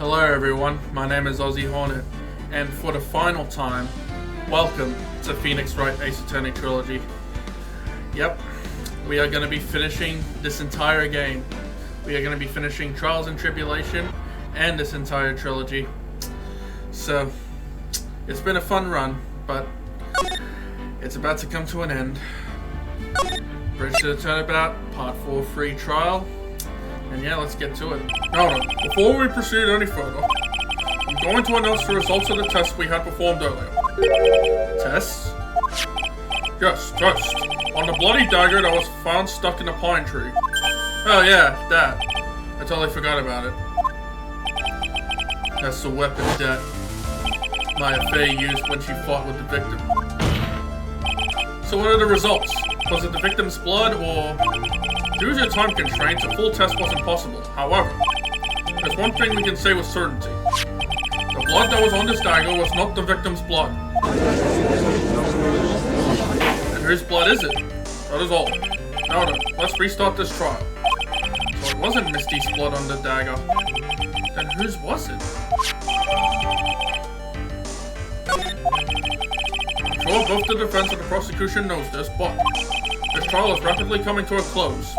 Hello everyone, my name is Ozzy Hornet, and for the final time, welcome to Phoenix Wright Ace Attorney Trilogy. Yep, we are going to be finishing this entire game. We are going to be finishing Trials and Tribulations and this entire trilogy. So, it's been a fun run, but it's about to come to an end. Bridge to the Turnabout, Part 4 free trial. And yeah, let's get to it. Now, before we proceed any further, I'm going to announce the results of the test we had performed earlier. Tests? Yes, test. On the bloody dagger that was found stuck in a pine tree. Oh yeah, that. I totally forgot about it. That's the weapon that Maya Fey used when she fought with the victim. So what are the results? Was it the victim's blood, or... Due to time constraints, a full test wasn't possible. However, there's one thing we can say with certainty. The blood that was on this dagger was not the victim's blood. And whose blood is it? That is all. Now then, let's restart this trial. So it wasn't Misty's blood on the dagger. Then whose was it? I'm sure both the defense and the prosecution knows this, but this trial is rapidly coming to a close.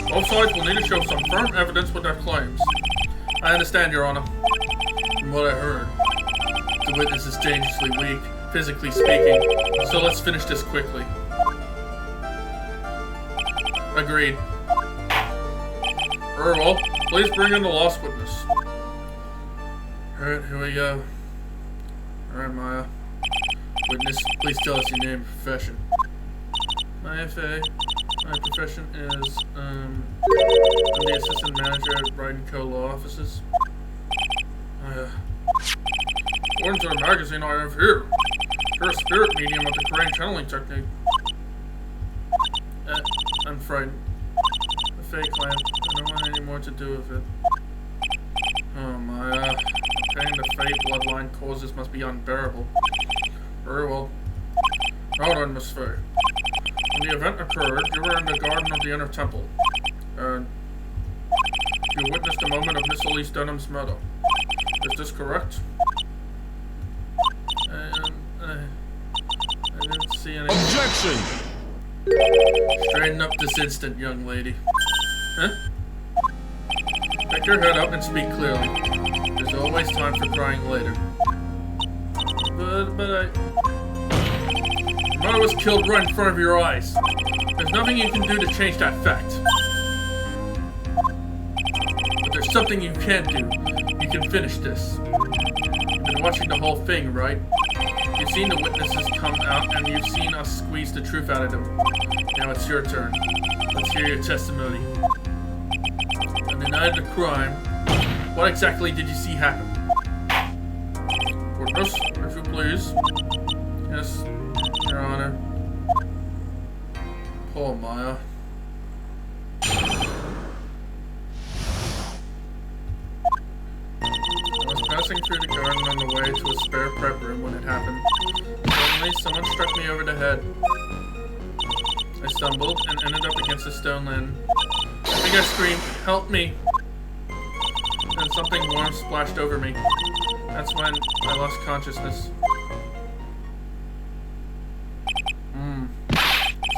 Both sides will need to show some firm evidence with their claims. I understand, Your Honor. From what I heard, the witness is dangerously weak, physically speaking, so let's finish this quickly. Agreed. Very well. Please bring in the last witness. Alright, here we go. Alright, Maya. Witness, please tell us your name and profession. Maya Fey. My profession is, I'm the assistant manager at Wright & Co. Law Offices. According to the magazine I have here, you're a spirit medium with the Korean channeling technique. I'm frightened. The fake lamp. I don't want any more to do with it. Oh my, the pain the Fey bloodline causes must be unbearable. Very well. Now then, Miss Fey. When the event occurred, you were in the garden of the inner temple, and you witnessed a moment of Miss Elise Denham's murder. Is this correct? I didn't see any... Objection! Straighten up this instant, young lady. Huh? Pick your head up and speak clearly. There's always time for crying later. But Your mother was killed right in front of your eyes. There's nothing you can do to change that fact. But there's something you can do. You can finish this. You've been watching the whole thing, right? You've seen the witnesses come out, and you've seen us squeeze the truth out of them. Now it's your turn. Let's hear your testimony. On the night of the crime, what exactly did you see happen? Witness, if you please. Yes, Your Honor. Poor Maya. I was passing through the garden on the way to a spare prep room when it happened. Suddenly, someone struck me over the head. I stumbled and ended up against a stone landing. I think I screamed, "Help me!" Then something warm splashed over me. That's when I lost consciousness.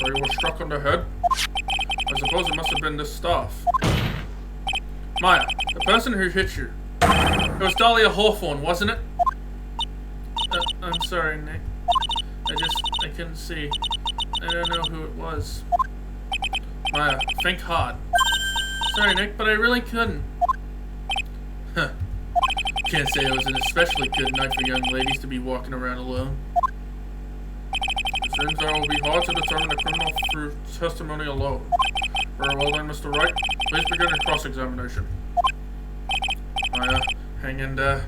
So you were struck on the head? I suppose it must have been this staff. Maya, the person who hit you. It was Dahlia Hawthorne, wasn't it? I'm sorry, Nick. I couldn't see. I don't know who it was. Maya, think hard. Sorry, Nick, but I really couldn't. Huh. Can't say it was an especially good night for young ladies to be walking around alone. It seems that it will be hard to determine the criminal through testimony alone. Very well then, Mr. Wright. Please begin your cross-examination. Maya, hang in there.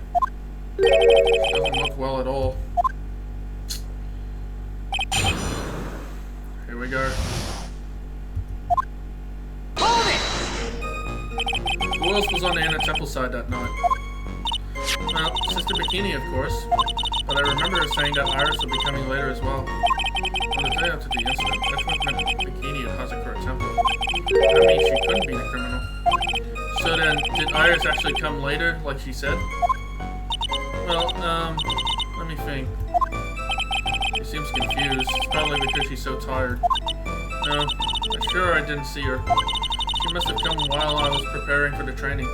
Doesn't look well at all. Here we go. Hold it! Who else was on the inner temple side that night? Well, Sister Bikini, of course. But I remember her saying that Iris would be coming later as well. On the day after the incident, Edgeworth met Bikini at Hazakura Temple. That means she couldn't be the criminal. So then, did Iris actually come later, like she said? Well, let me think. She seems confused. It's probably because she's so tired. No, I'm sure I didn't see her. She must have come while I was preparing for the training.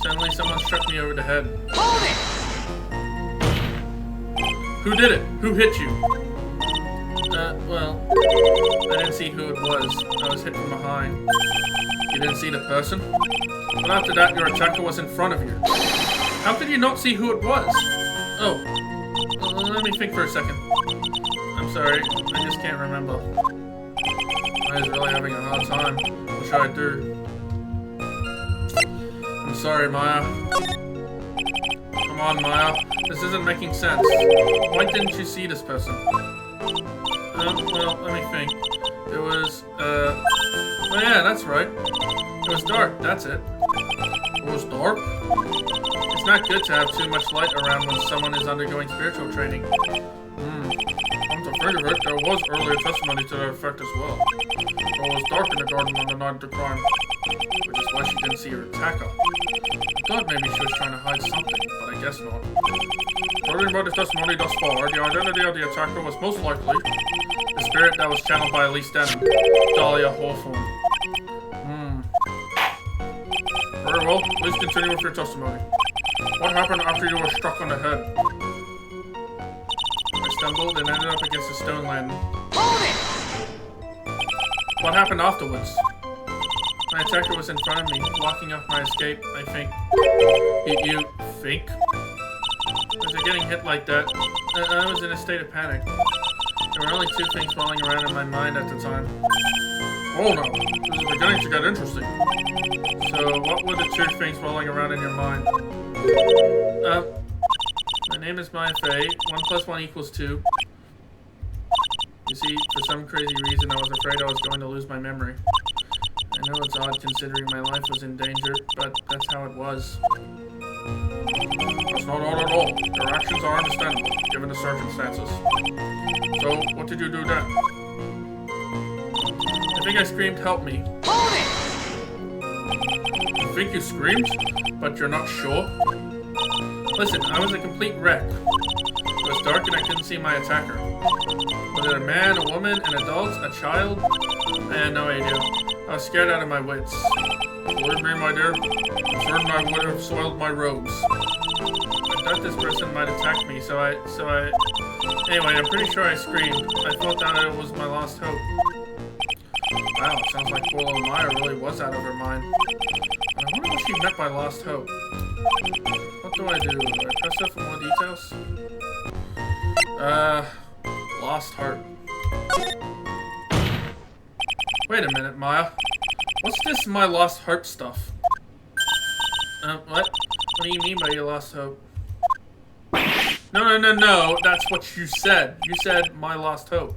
Suddenly, someone struck me over the head. Hold it! Who did it? Who hit you? Well, I didn't see who it was. I was hit from behind. You didn't see the person? But after that, your attacker was in front of you. How could you not see who it was? Oh, let me think for a second. I'm sorry, I just can't remember. I was really having a hard time. What should I do? I'm sorry, Maya. Come on, Maya. This isn't making sense. Why didn't you see this person? Well, let me think. It was, oh yeah, that's right. It was dark, that's it. It was dark? It's not good to have too much light around when someone is undergoing spiritual training. Come to think of it, there was earlier testimony to that effect as well. It was dark in the garden on the night of the crime, which is why she didn't see her attacker. I thought maybe she was trying to hide something, but I guess not. Judging by the testimony thus far, the identity of the attacker was most likely the spirit that was channeled by Elise Denham, Dahlia Hawthorne. Very well, please continue with your testimony. What happened after you were struck on the head? I stumbled and ended up against a stone landing. Hold it! What happened afterwards? My attacker was in front of me, blocking off my escape, I think. You think? After getting hit like that, I was in a state of panic. There were only two things rolling around in my mind at the time. Oh no, this is beginning to get interesting. So, what were the two things rolling around in your mind? My name is Maya Fey. 1 + 1 = 2. You see, for some crazy reason, I was afraid I was going to lose my memory. I know it's odd considering my life was in danger, but that's how it was. That's not odd at all. Your actions are understandable, given the circumstances. So, what did you do then? I think I screamed, "Help me." Hold it! You think you screamed, but you're not sure? Listen, I was a complete wreck. It was dark and I couldn't see my attacker. Was it a man, a woman, an adult, a child? I had no idea. I was scared out of my wits. Believe me, my dear, I'm certain I would have soiled my robes. I thought this person might attack me, so I... Anyway, I'm pretty sure I screamed. I thought that it was my lost hope. Wow, it sounds like poor little Maya really was out of her mind. I wonder what she meant by lost hope. What do? I press F for more details? Lost heart. Wait a minute, Maya. What's this my lost heart stuff? What? What do you mean by your lost hope? No. That's what you said. You said my lost hope.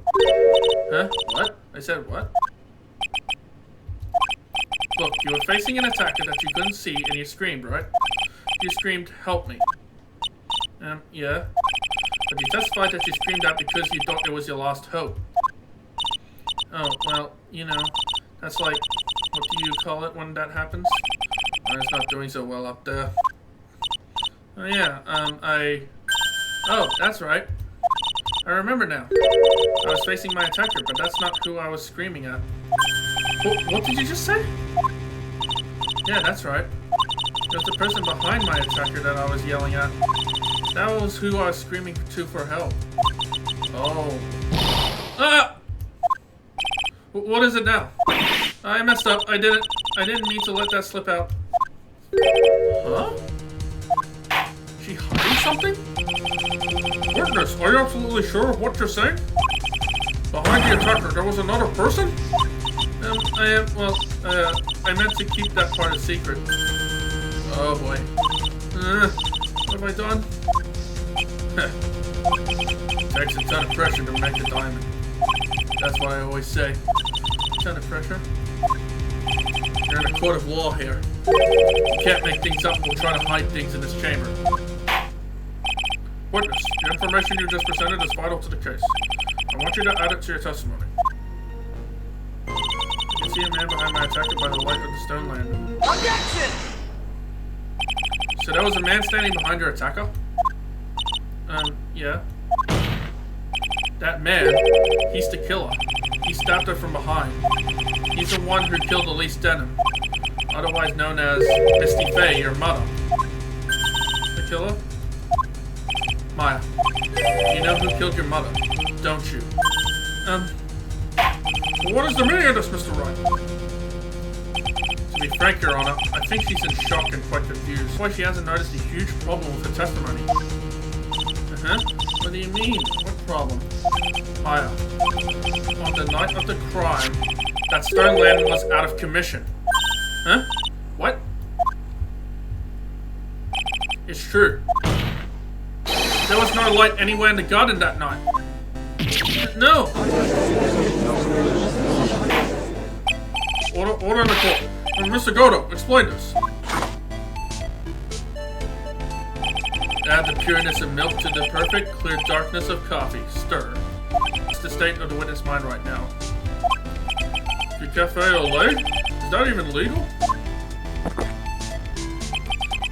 Huh? What? I said what? Look, you were facing an attacker that you couldn't see and you screamed, right? You screamed, "Help me." Yeah. But you testified that you screamed out because you thought it was your lost hope. Oh, well, you know, that's like, what do you call it when that happens? It's not doing so well up there. Oh, yeah, Oh, that's right. I remember now. I was facing my attacker, but that's not who I was screaming at. What did you just say? Yeah, that's right. It was the person behind my attacker that I was yelling at. That was who I was screaming to for help. Oh. Ah! What is it now? I messed up. I didn't mean to let that slip out. Huh? She hiding something? Witness, are you absolutely sure of what you're saying? Behind the attacker, there was another person? I meant to keep that part a secret. Oh boy. What have I done? Takes a ton of pressure to make a diamond. That's what I always say. A ton of pressure? You're in a court of law here. You can't make things up or try to hide things in this chamber. Witness, the information you just presented is vital to the case. I want you to add it to your testimony. You can see a man behind my attacker by the light of the stone lantern. Objection! So there was a man standing behind your attacker? Yeah. That man, he's the killer. He stabbed her from behind. He's the one who killed Elise Denham, otherwise known as Misty Faye, your mother. The killer? Maya, you know who killed your mother, don't you? What is the meaning of this, Mr. Wright? To be frank, Your Honor, I think she's in shock and quite confused. That's why she hasn't noticed a huge problem with her testimony. What do you mean? What problem? Maya, on the night of the crime, that stone lantern was out of commission. Huh? What? It's true. There was no light anywhere in the garden that night. No! Order in the court. Mr. Godo, explain this. Add the pureness of milk to the perfect, clear darkness of coffee. Stir. It's the state of the witness' mind right now. Du café au lait? Is that even legal?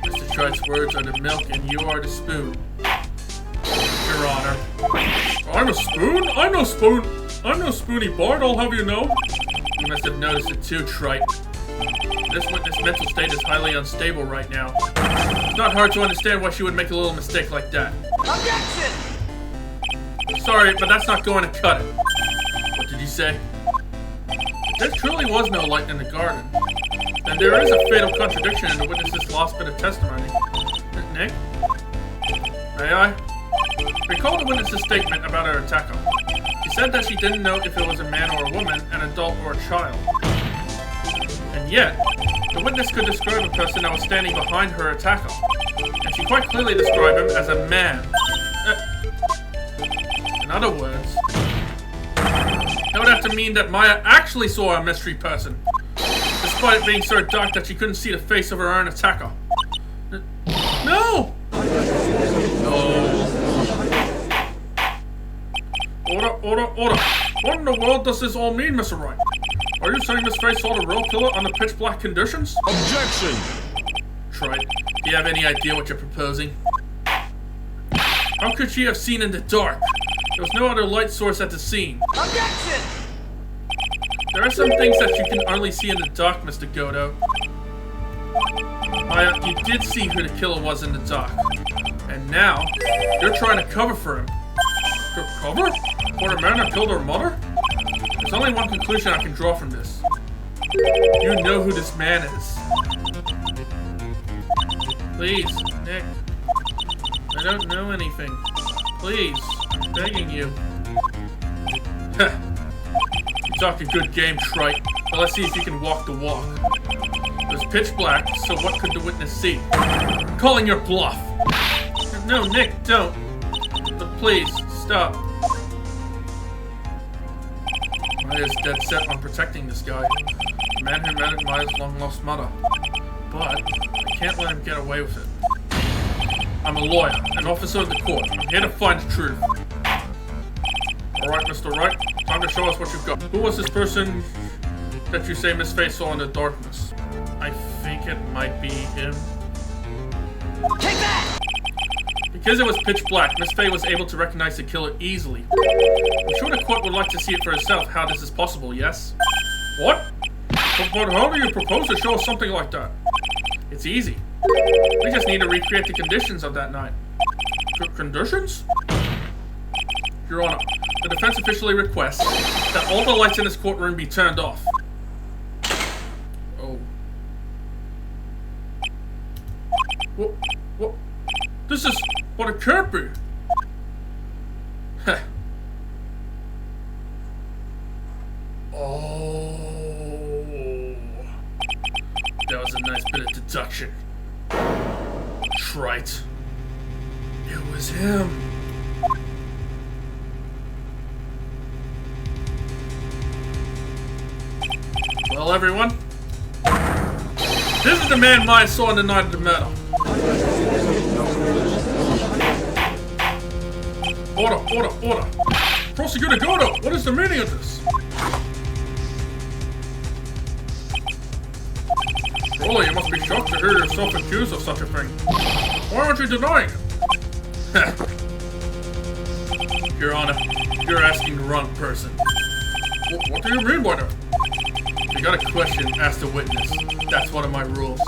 Mr. Tright's words are the milk and you are the spoon. Your Honor. I'm a spoon? I'm no spoon. I'm no spoony Bard, I'll have you know. You must have noticed it too, Trite. This witness' mental state is highly unstable right now. It's not hard to understand why she would make a little mistake like that. Objection! Sorry, but that's not going to cut it. What did you say? There truly was no light in the garden. And there is a fatal contradiction in the witness's last bit of testimony. Nick? May I? Recall the witness's statement about her attacker. She said that she didn't know if it was a man or a woman, an adult or a child. And yet, the witness could describe a person that was standing behind her attacker. And she quite clearly described him as a man. In other words, that would have to mean that Maya actually saw a mystery person, despite it being so dark that she couldn't see the face of her own attacker. No! Order. What in the world does this all mean, Mr. Wright? Are you saying Miss Faye saw the real killer under pitch black conditions? Objection! Trite, do you have any idea what you're proposing? How could she have seen in the dark? There was no other light source at the scene. Objection! There are some things that you can only see in the dark, Mr. Godo. Maya, you did see who the killer was in the dark. And now, you're trying to cover for him. Cover? For the man that killed her mother? There's only one conclusion I can draw from this. You know who this man is. Please, Nick. I don't know anything. Please, I'm begging you. Heh. You talk a good game, Trite, but let's see if you can walk the walk. It was pitch black, so what could the witness see? I'm calling your bluff. No, Nick, don't. But please, stop. Maya's dead set on protecting this guy. The man who murdered Maya's long-lost mother. But I can't let him get away with it. I'm a lawyer, an officer of the court. I'm here to find the truth. Alright, Mr. Wright. Time to show us what you've got. Who was this person that you say Miss Faye saw in the darkness? I think it might be him. Take that! Because it was pitch black, Miss Faye was able to recognize the killer easily. I'm sure the court would like to see it for herself how this is possible, yes? What? But how do you propose to show us something like that? It's easy. We just need to recreate the conditions of that night. Conditions? Your Honor, the defense officially requests that all the lights in this courtroom be turned off. Oh. What? This is what it can't be. Heh. Oh. That was a nice bit of deduction. Trite. It was him. Well, everyone, this is the man Maya saw on the night of the murder. Order. Prosecutor Godo, what is the meaning of this? Surely you must be shocked to hear yourself accused of such a thing. Why aren't you denying it? Your Honor, you're asking the wrong person. What do you mean by that? If you got a question, ask the witness. That's one of my rules.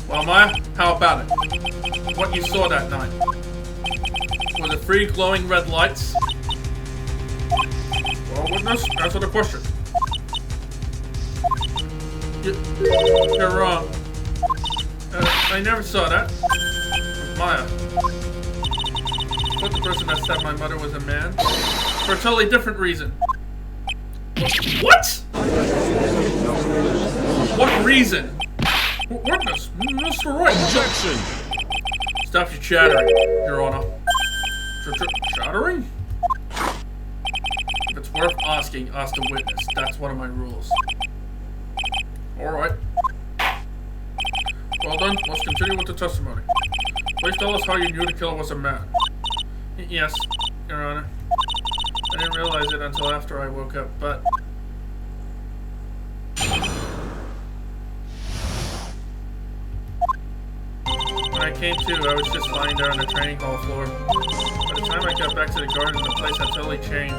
Well, Maya, how about it? What you saw that night? Were the 3 glowing red lights? Well, witness, answer the question. You're wrong. I never saw that. Maya. I thought the person that stabbed my mother was a man. For a totally different reason. What? What reason? Witness, Mr. Wright. Objection! Stop your chattering, Your Honor. Chattering? If it's worth asking, ask the witness. That's one of my rules. Alright. Well done, let's continue with the testimony. Please tell us how you knew the killer was a man. Yes, Your Honor. I didn't realize it until after I woke up, but... When I came to, I was just lying there on the training hall floor. By the time I got back to the garden, the place had totally changed.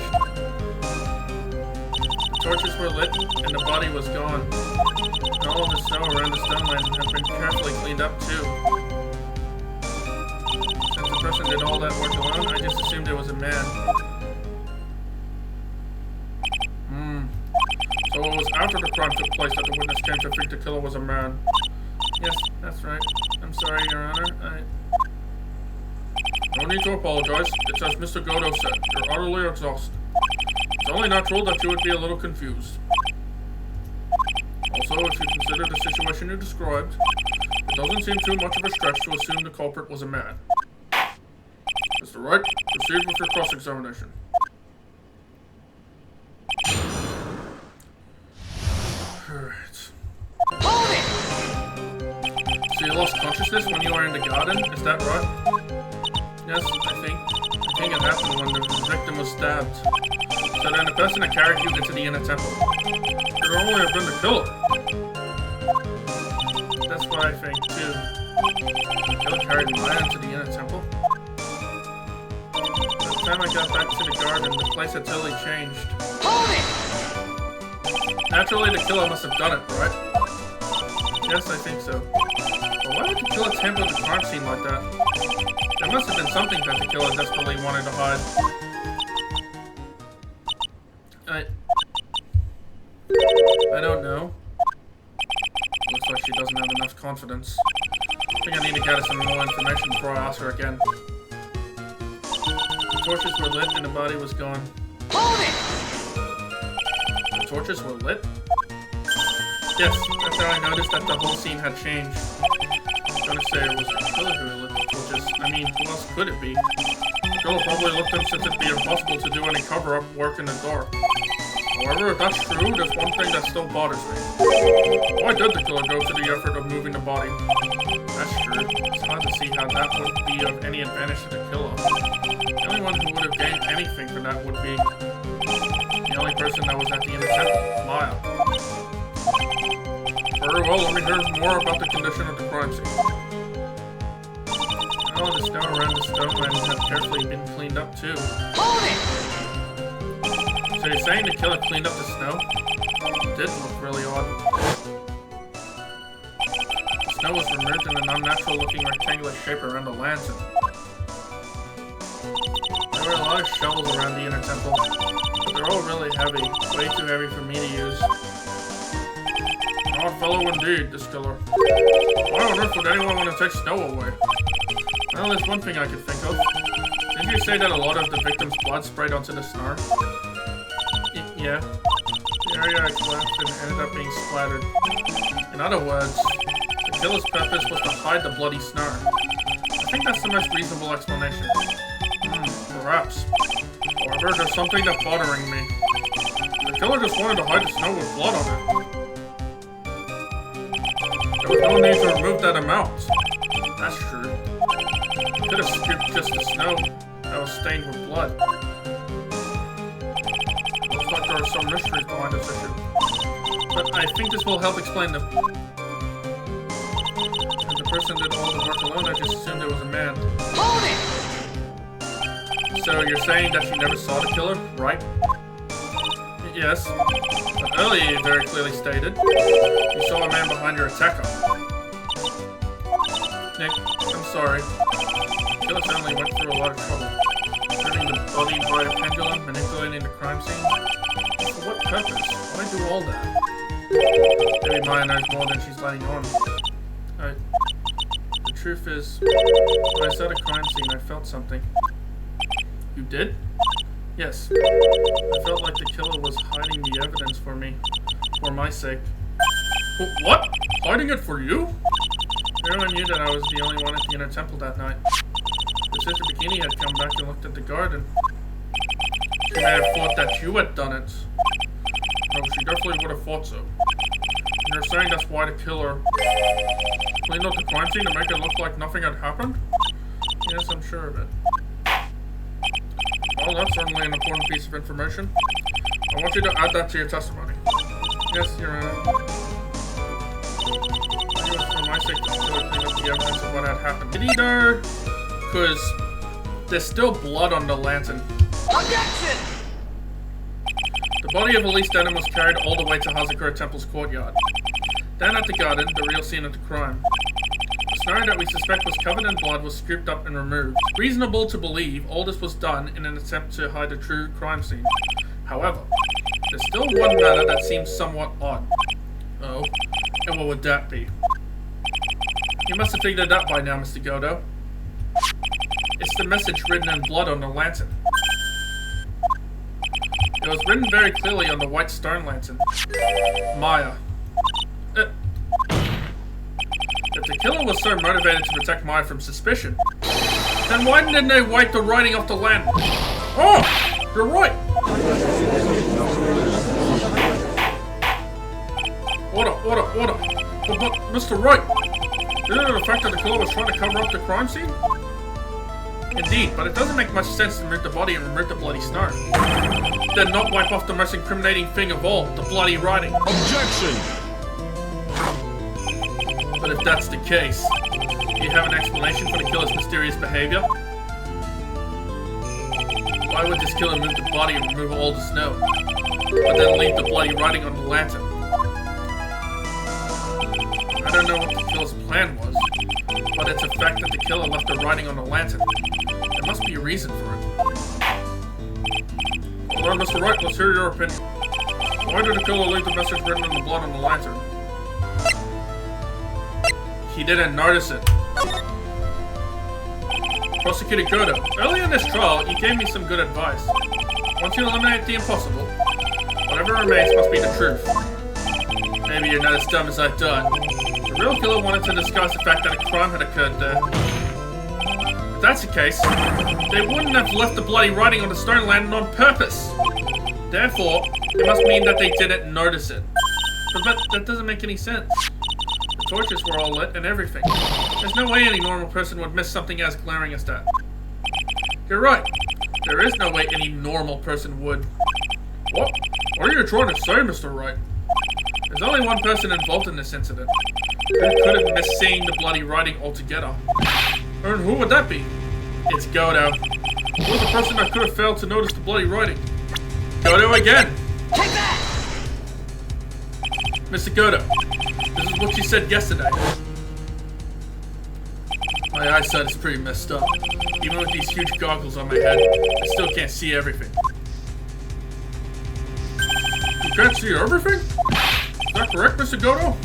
The torches were lit, and the body was gone. And all of the snow around the stoneland had been carefully cleaned up too. Since the person did all that work alone, I just assumed it was a man. So it was after the crime took place that the witness came to think the killer was a man. Yes, that's right. I'm sorry, Your Honor. No need to apologize. It's as Mr. Godo said. You're utterly exhausted. It's only natural that you would be a little confused. Also, if you consider the situation you described, it doesn't seem too much of a stretch to assume the culprit was a man. Mr. Wright, proceed with your cross-examination. Alright. Hold it! So you lost consciousness when you were in the garden? Is that right? Yes, I think it happened when the victim was stabbed. So then the person that carried you into the inner temple. It could only have been the killer. That's what I think too. The killer carried Maya into the inner temple? By the time I got back to the garden, the place had totally changed. Hold it! Naturally, the killer must have done it, right? Yes, I think so. But why would the killer tamper with the crime scene like that? There must have been something that the killer desperately wanted to hide. I don't know. Looks like she doesn't have enough confidence. I think I need to gather some more information before I ask her again. The torches were lit and the body was gone. Hold it! The torches were lit? Yes, that's how I noticed that the whole scene had changed. I was gonna say it was the killer who lit the torches. I mean, who else could it be? The killer probably lit them since it'd be impossible to do any cover-up work in the dark. However, if that's true, there's one thing that still bothers me. Why did the killer go to the effort of moving the body? That's true. It's hard to see how that would be of any advantage to the killer. The only one who would have gained anything from that would be the only person that was at the inner temple, Maya. Very well, let me hear more about the condition of the crime scene. Oh, the snow around the stoneland had carefully been cleaned up too. Hold it! So you're saying the killer cleaned up the snow? It did look really odd. The snow was removed in an unnatural looking rectangular shape around the lantern. There were a lot of shovels around the inner temple, but they're all really heavy, way too heavy for me to use. Odd fellow indeed, this killer. Why on earth would anyone want to take snow away? Well, there's one thing I could think of. Didn't you say that a lot of the victim's blood sprayed onto the snow? Yeah. The area I collapsed and ended up being splattered. In other words, the killer's purpose was to hide the bloody snow. I think that's the most reasonable explanation. Perhaps. However, there's something that's bothering me. The killer just wanted to hide the snow with blood on it. There was no need to remove that amount. That's true. I could have skipped just the snow that was stained with blood. Looks like there are some mysteries behind this issue. But I think this will help explain them. person did all the work alone, I just assumed it was a man. Hold it! So you're saying that you never saw the killer, right? Yes. But earlier you very clearly stated you saw a man behind your attacker. Nick, I'm sorry. The killer certainly went through a lot of trouble. Turning the body by a pendulum, manipulating the crime scene. For what purpose? Why do all that? Maybe Maya knows more than she's letting on. The truth is, when I saw the crime scene, I felt something. You did? Yes. I felt like the killer was hiding the evidence for me. For my sake. What? Hiding it for you? Everyone knew that I was the only one at the inner temple that night. The sister Bikini had come back and looked at the garden. She may have thought that you had done it. No, she definitely would have thought so. And you're saying that's why the killer cleaned up the crime scene to make it look like nothing had happened? Yes, I'm sure of it. Well, that's certainly an important piece of information. I want you to add that to your testimony. Yes, Your Honor. It was for my sake to clean up the evidence of what had happened. Did he though? Because there's still blood on the lantern. Objection! The body of Elise Denham was carried all the way to Hazakura Temple's courtyard. Then at the garden, the real scene of the crime. The snow that we suspect was covered in blood was scooped up and removed. Reasonable to believe all this was done in an attempt to hide a true crime scene. However, there's still one matter that seems somewhat odd. Oh, and what would that be? You must have figured it out by now, Mr. Godo. It's the message written in blood on the lantern. It was written very clearly on the white stone lantern. Maya. If the killer was so motivated to protect Maya from suspicion, then why didn't they wipe the writing off the lantern? Oh! You're right! Order! But Mr. Wright, isn't it the fact that the killer was trying to cover up the crime scene? Indeed, but it doesn't make much sense to remove the body and remove the bloody snow. Then not wipe off the most incriminating thing of all, the bloody writing. Objection! But if that's the case, do you have an explanation for the killer's mysterious behavior? Why would this killer move the body and remove all the snow, but then leave the bloody writing on the lantern? I don't know what the killer's plan was, but it's a fact that the killer left the writing on the lantern. There must be a reason for it. Well, Mr. Wright, let's hear your opinion. Why did the killer leave the message written in the blood on the lantern? He didn't notice it. Prosecutor Godo, early in this trial, you gave me some good advice. Once you eliminate the impossible, whatever remains must be the truth. Maybe you're not as dumb as I thought. The real killer wanted to disguise the fact that a crime had occurred there. If that's the case, they wouldn't have left the bloody writing on the stone lantern on purpose. Therefore, it must mean that they didn't notice it. But that doesn't make any sense. The torches were all lit and everything. There's no way any normal person would miss something as glaring as that. You're right. There is no way any normal person would. What? What are you trying to say, Mr. Wright? There's only one person involved in this incident. Who could have missed seeing the bloody writing altogether? And who would that be? It's Godo. Who was the person that could have failed to notice the bloody writing? Godo again! Take that! Mr. Godo, this is what you said yesterday. My eyesight is pretty messed up. Even with these huge goggles on my head, I still can't see everything. You can't see everything? Is that correct, Mr. Godo?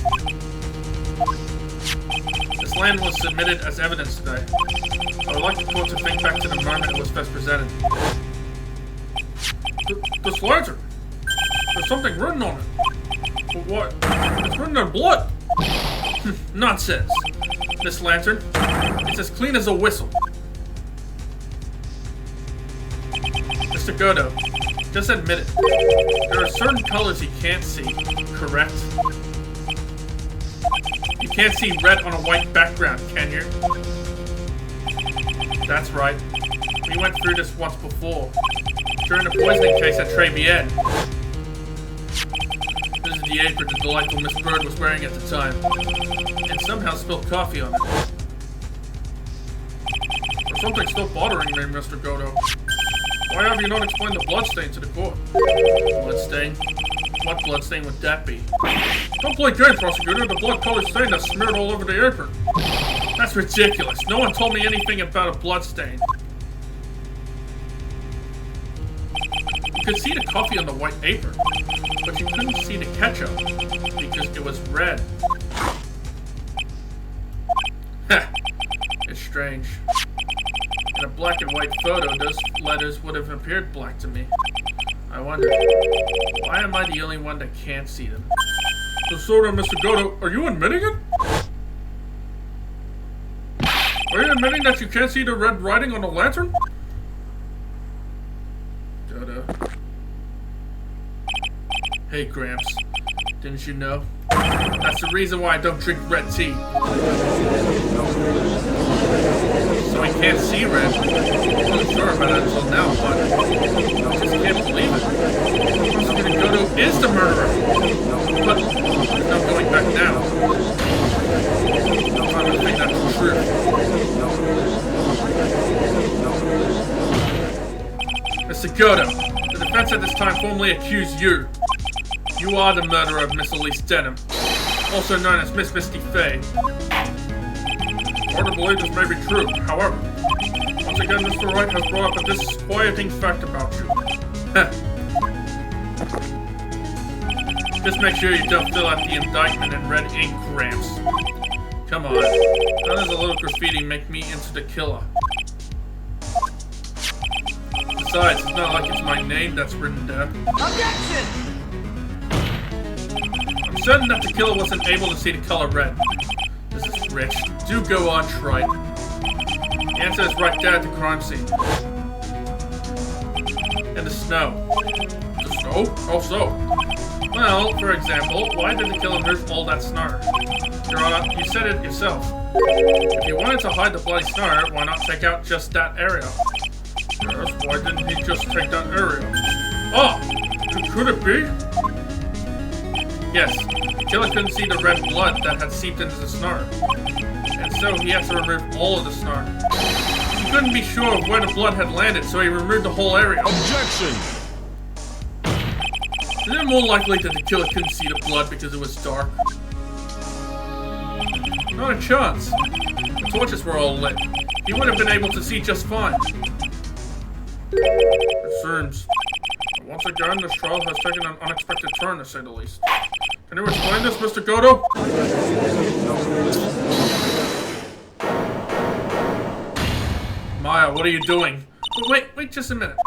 This land was submitted as evidence today. I would like the court to think back to the moment it was first presented. This lantern! There's something written on it. But what? It's written in blood! Nonsense! This lantern, it's as clean as a whistle. Mr. Godo, just admit it. There are certain colors you can't see, correct? You can't see red on a white background, can you? That's right. We went through this once before. During the poisoning case at Trevienne. This is the apron the delightful Miss Bird was wearing at the time, and somehow spilled coffee on it. There's something still bothering me, Mr. Godo. Why have you not explained the bloodstain to the court? Bloodstain? What bloodstain would that be? Don't play games, prosecutor. The blood-colored stain that's smeared all over the apron. That's ridiculous. No one told me anything about a bloodstain. You could see the coffee on the white apron, but you couldn't see the ketchup because it was red. Heh. It's strange. In a black and white photo, those letters would have appeared black to me. I wonder, why am I the only one that can't see them? So, Mr. Godo, are you admitting it? Are you admitting that you can't see the red writing on the lantern? Godo. Hey, Gramps. Didn't you know? That's the reason why I don't drink red tea. So I can't see red. I wasn't sure about it until now, but I just can't believe it. Prosecutor Godo is the murderer. But there's no going back now. I don't think that's true. Mr. Godo, the defense at this time formally accused you. You are the murderer of Miss Elise Denham, also known as Miss Misty Fey. Hard to believe this may be true. However, once again, Mr. Wright has brought up a disquieting fact about you. Just make sure you don't fill out the indictment in red ink, Gramps. Come on. How does a little graffiti make me into the killer? Besides, it's not like it's my name that's written there. Objection! I'm certain that the killer wasn't able to see the color red. This is rich. Do go on, Wright. The answer is right there at the crime scene. And the snow. The snow? How so? Well, for example, why did the killer move all that snow? Your Honor, you said it yourself. If you wanted to hide the bloody snow, why not take out just that area? Yes, why didn't he just take that area? Oh! Could it be? Yes, the killer couldn't see the red blood that had seeped into the snow. And so he had to remove all of the snow. He couldn't be sure of where the blood had landed, so he removed the whole area. Objection! Isn't it more likely that the killer couldn't see the blood because it was dark? Not a chance. The torches were all lit. He would have been able to see just fine. It seems. Once again, this trial has taken an unexpected turn, to say the least. Can you explain this, Mr. Godo? Maya, what are you doing? Wait just a minute.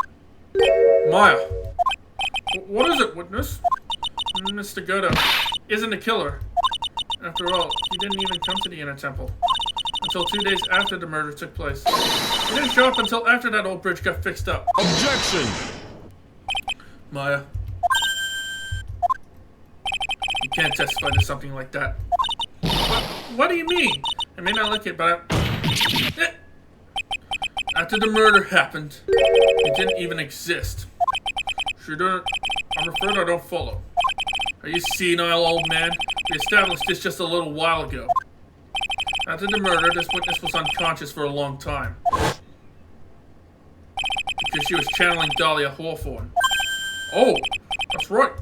Maya. What is it, witness? Mr. Godo isn't a killer. After all, he didn't even come to the Inner Temple until 2 days after the murder took place. He didn't show up until after that old bridge got fixed up. Objection! Maya. You can't testify to something like that. What do you mean? I may not like it, but after the murder happened, he didn't even exist. I'm afraid I don't follow. Are you senile, old man? We established this just a little while ago. After the murder, this witness was unconscious for a long time. Because she was channeling Dahlia Hawthorne. Oh, that's right.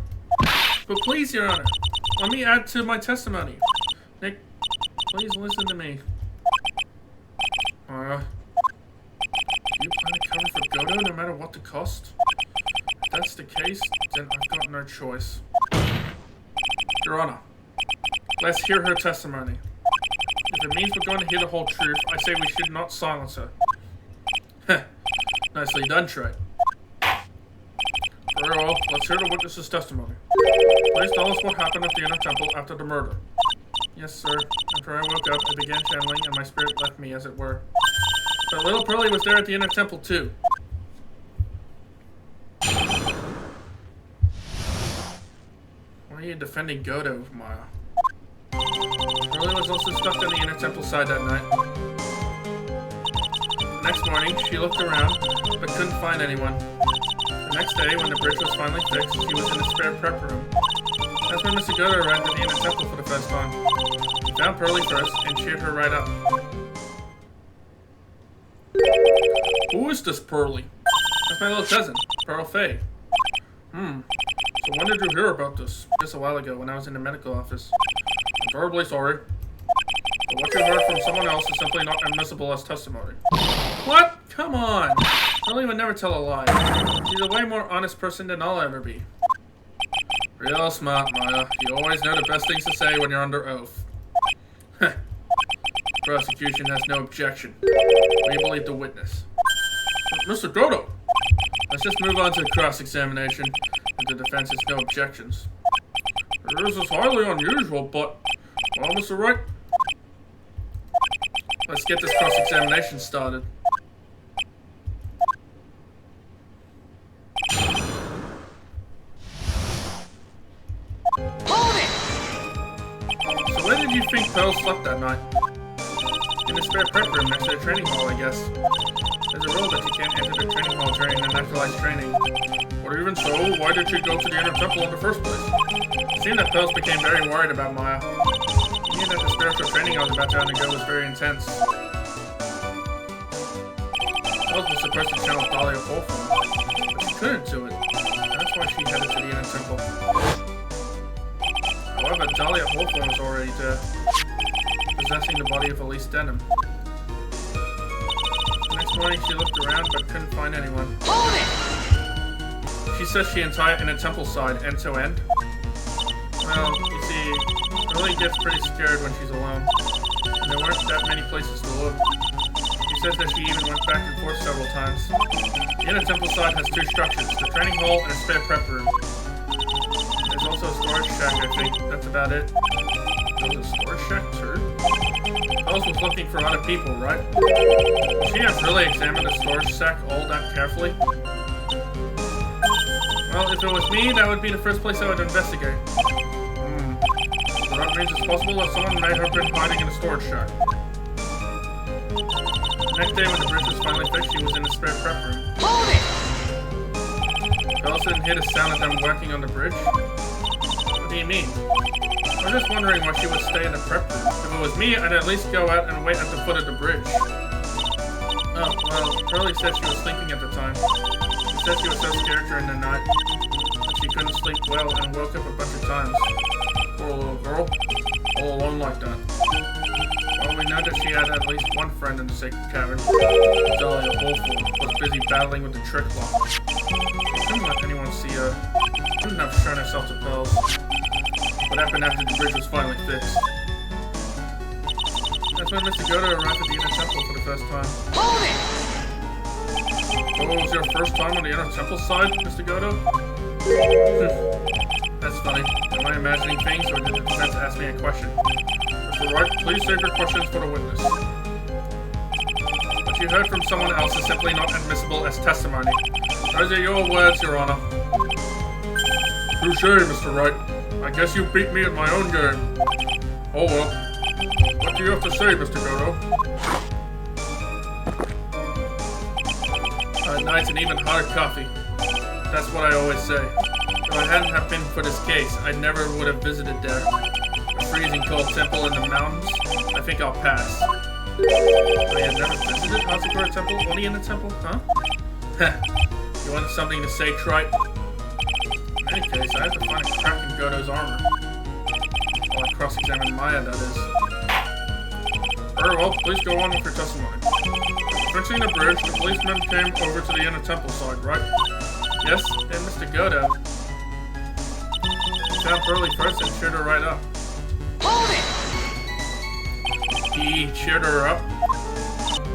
But please, Your Honor, let me add to my testimony. Nick, please listen to me. Do you plan to cover for Godo no matter what the cost? If that's the case, then I've got no choice. Your Honor, let's hear her testimony. If it means we're going to hear the whole truth, I say we should not silence her. Heh. Nicely done, Trey. Very well, let's hear the witness's testimony. Please tell us what happened at the Inner Temple after the murder. Yes, sir. After I woke up, I began channeling, and my spirit left me, as it were. But little Pearlie was there at the Inner Temple, too. Why are you defending Godo, Maya? Pearlie was also stuck on the Inner Temple side that night. The next morning, she looked around, but couldn't find anyone. The next day, when the bridge was finally fixed, she was in the spare prep room. That's when Mr. Godo arrived at the inner temple for the first time. He found Pearly first and cheered her right up. Who is this Pearly? That's my little cousin, Pearl Faye. So when did you hear about this? Just a while ago when I was in the medical office. I'm terribly sorry. But what you heard from someone else is simply not admissible as testimony. What? Come on! Pearly would never tell a lie. She's a way more honest person than I'll ever be. Real smart, Maya. You always know the best things to say when you're under oath. Prosecution has no objection. We believe the witness. Mr. Godo! Let's just move on to the cross-examination. If the defense has no objections. This is highly unusual, but... Well, Mr. Wright? Let's get this cross-examination started. Hold it! So where did you think Pearl slept that night? In the spare prep room next to the training hall, I guess. There's a rule that you can't enter the training hall during the naturalized training. But even so, why did she go to the inner temple in the first place? It seemed that Pearl became very worried about Maya. He knew that the spiritual training I was about to undergo was very intense. Pearl was supposed to channel Dahlia Hawthorne, but she couldn't do it. That's why she headed to the inner temple. However, Dahlia Hawthorne was already there, possessing the body of Elise Denham. The next morning, she looked around but couldn't find anyone. Hold it! She says she entire inner temple side, end to end. Well, you see, Lily gets pretty scared when she's alone, and there weren't that many places to look. She says that she even went back and forth several times. The inner temple side has two structures, the training hall and a spare prep room. There's also a storage shack, I think. That's about it. There's a storage shack too? Ellis was looking for other people, right? Would she have really examined the storage shack all that carefully? Well, if it was me, that would be the first place I would investigate. So that means it's possible that someone may have been hiding in a storage shack. The next day when the bridge was finally fixed, she was in the spare prep room. Hold it! Ellis didn't hear the sound of them working on the bridge. What do you mean? I was just wondering why she would stay in the prep room. If it was me, I'd at least go out and wait at the foot of the bridge. Oh, well, Pearly said she was sleeping at the time. She said she was so scared during the night that she couldn't sleep well and woke up a bunch of times. Poor little girl. All alone like that. Well, we know that she had at least one friend in the sacred cabin. Dahlia Hawthorne was busy battling with the trick lock. She couldn't let anyone see her. Couldn't have shown herself to Pearl. What happened after the bridge was finally fixed? That's when Mr. Godo arrived at the inner temple for the first time. Hold it! So it was your first time on the inner temple side, Mr. Godo? That's funny. Am I imagining things, or did the defense ask me a question? Mr. Wright, please save your questions for the witness. What you heard from someone else is simply not admissible as testimony. Those are your words, Your Honor. Touché, Mr. Wright. I guess you beat me at my own game. Oh well. What do you have to say, Mr. Godo? Nice and even hot coffee. That's what I always say. If I hadn't have been for this case, I never would have visited there. A freezing cold temple in the mountains? I think I'll pass. I had never visited Hazakura Temple? Only in the temple? Huh? You want something to say, Trite? In any case, I have to find a crack in Godo's armor. While I cross-examine Maya, that is. Very well, please go on with your testimony. Fixing the bridge, the policeman came over to the inner temple side, right? Yes, and Mr. Godo. He found Pearly first and cheered her right up. Hold it! He cheered her up?